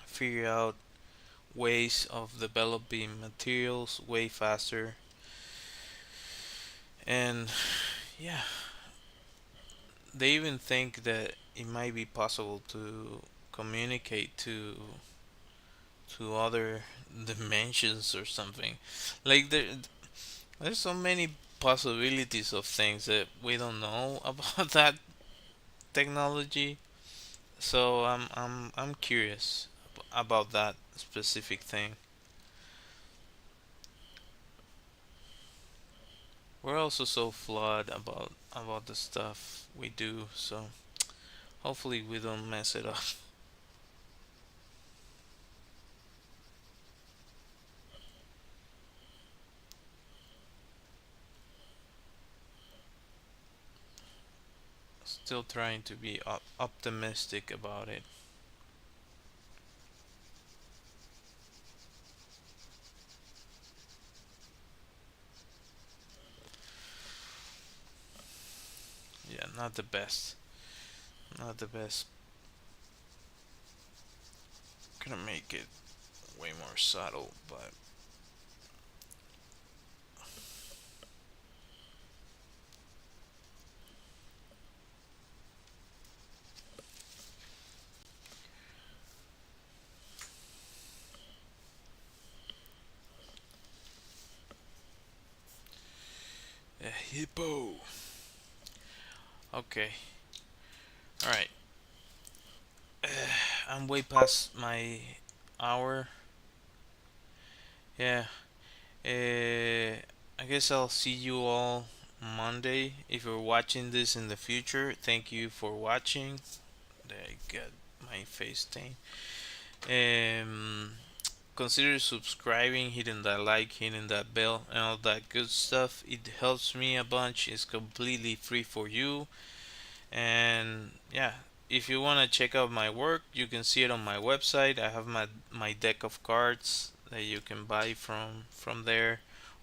figure out ways of developing materials way faster. And yeah, they even think that it might be possible to communicate to other dimensions or something. Like there's so many possibilities of things that we don't know about that technology. So I'm curious about that specific thing. We're also so flawed about the stuff we do, so hopefully we don't mess it up. Still trying to be optimistic about it. Yeah, not the best. Not the best. Gonna make it way more subtle, but a hippo. Okay. All right. I'm way past my hour. Yeah. I guess I'll see you all Monday. If you're watching this in the future, thank you for watching. I got my face stained. Um, Consider subscribing, hitting that like, hitting that bell, and all that good stuff. It helps me a bunch. It's completely free for you. And yeah, if you want to check out my work, you can see it on my website. I have my deck of cards that you can buy from there,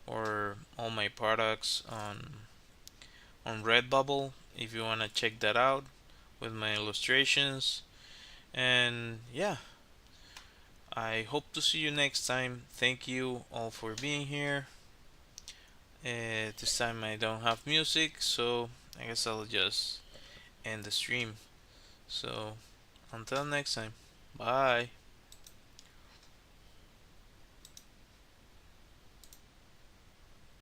or all my products on Redbubble if you want to check that out with my illustrations. And yeah, I hope to see you next time. Thank you all for being here. This time I don't have music, so I guess I'll just end the stream. So until next time, bye.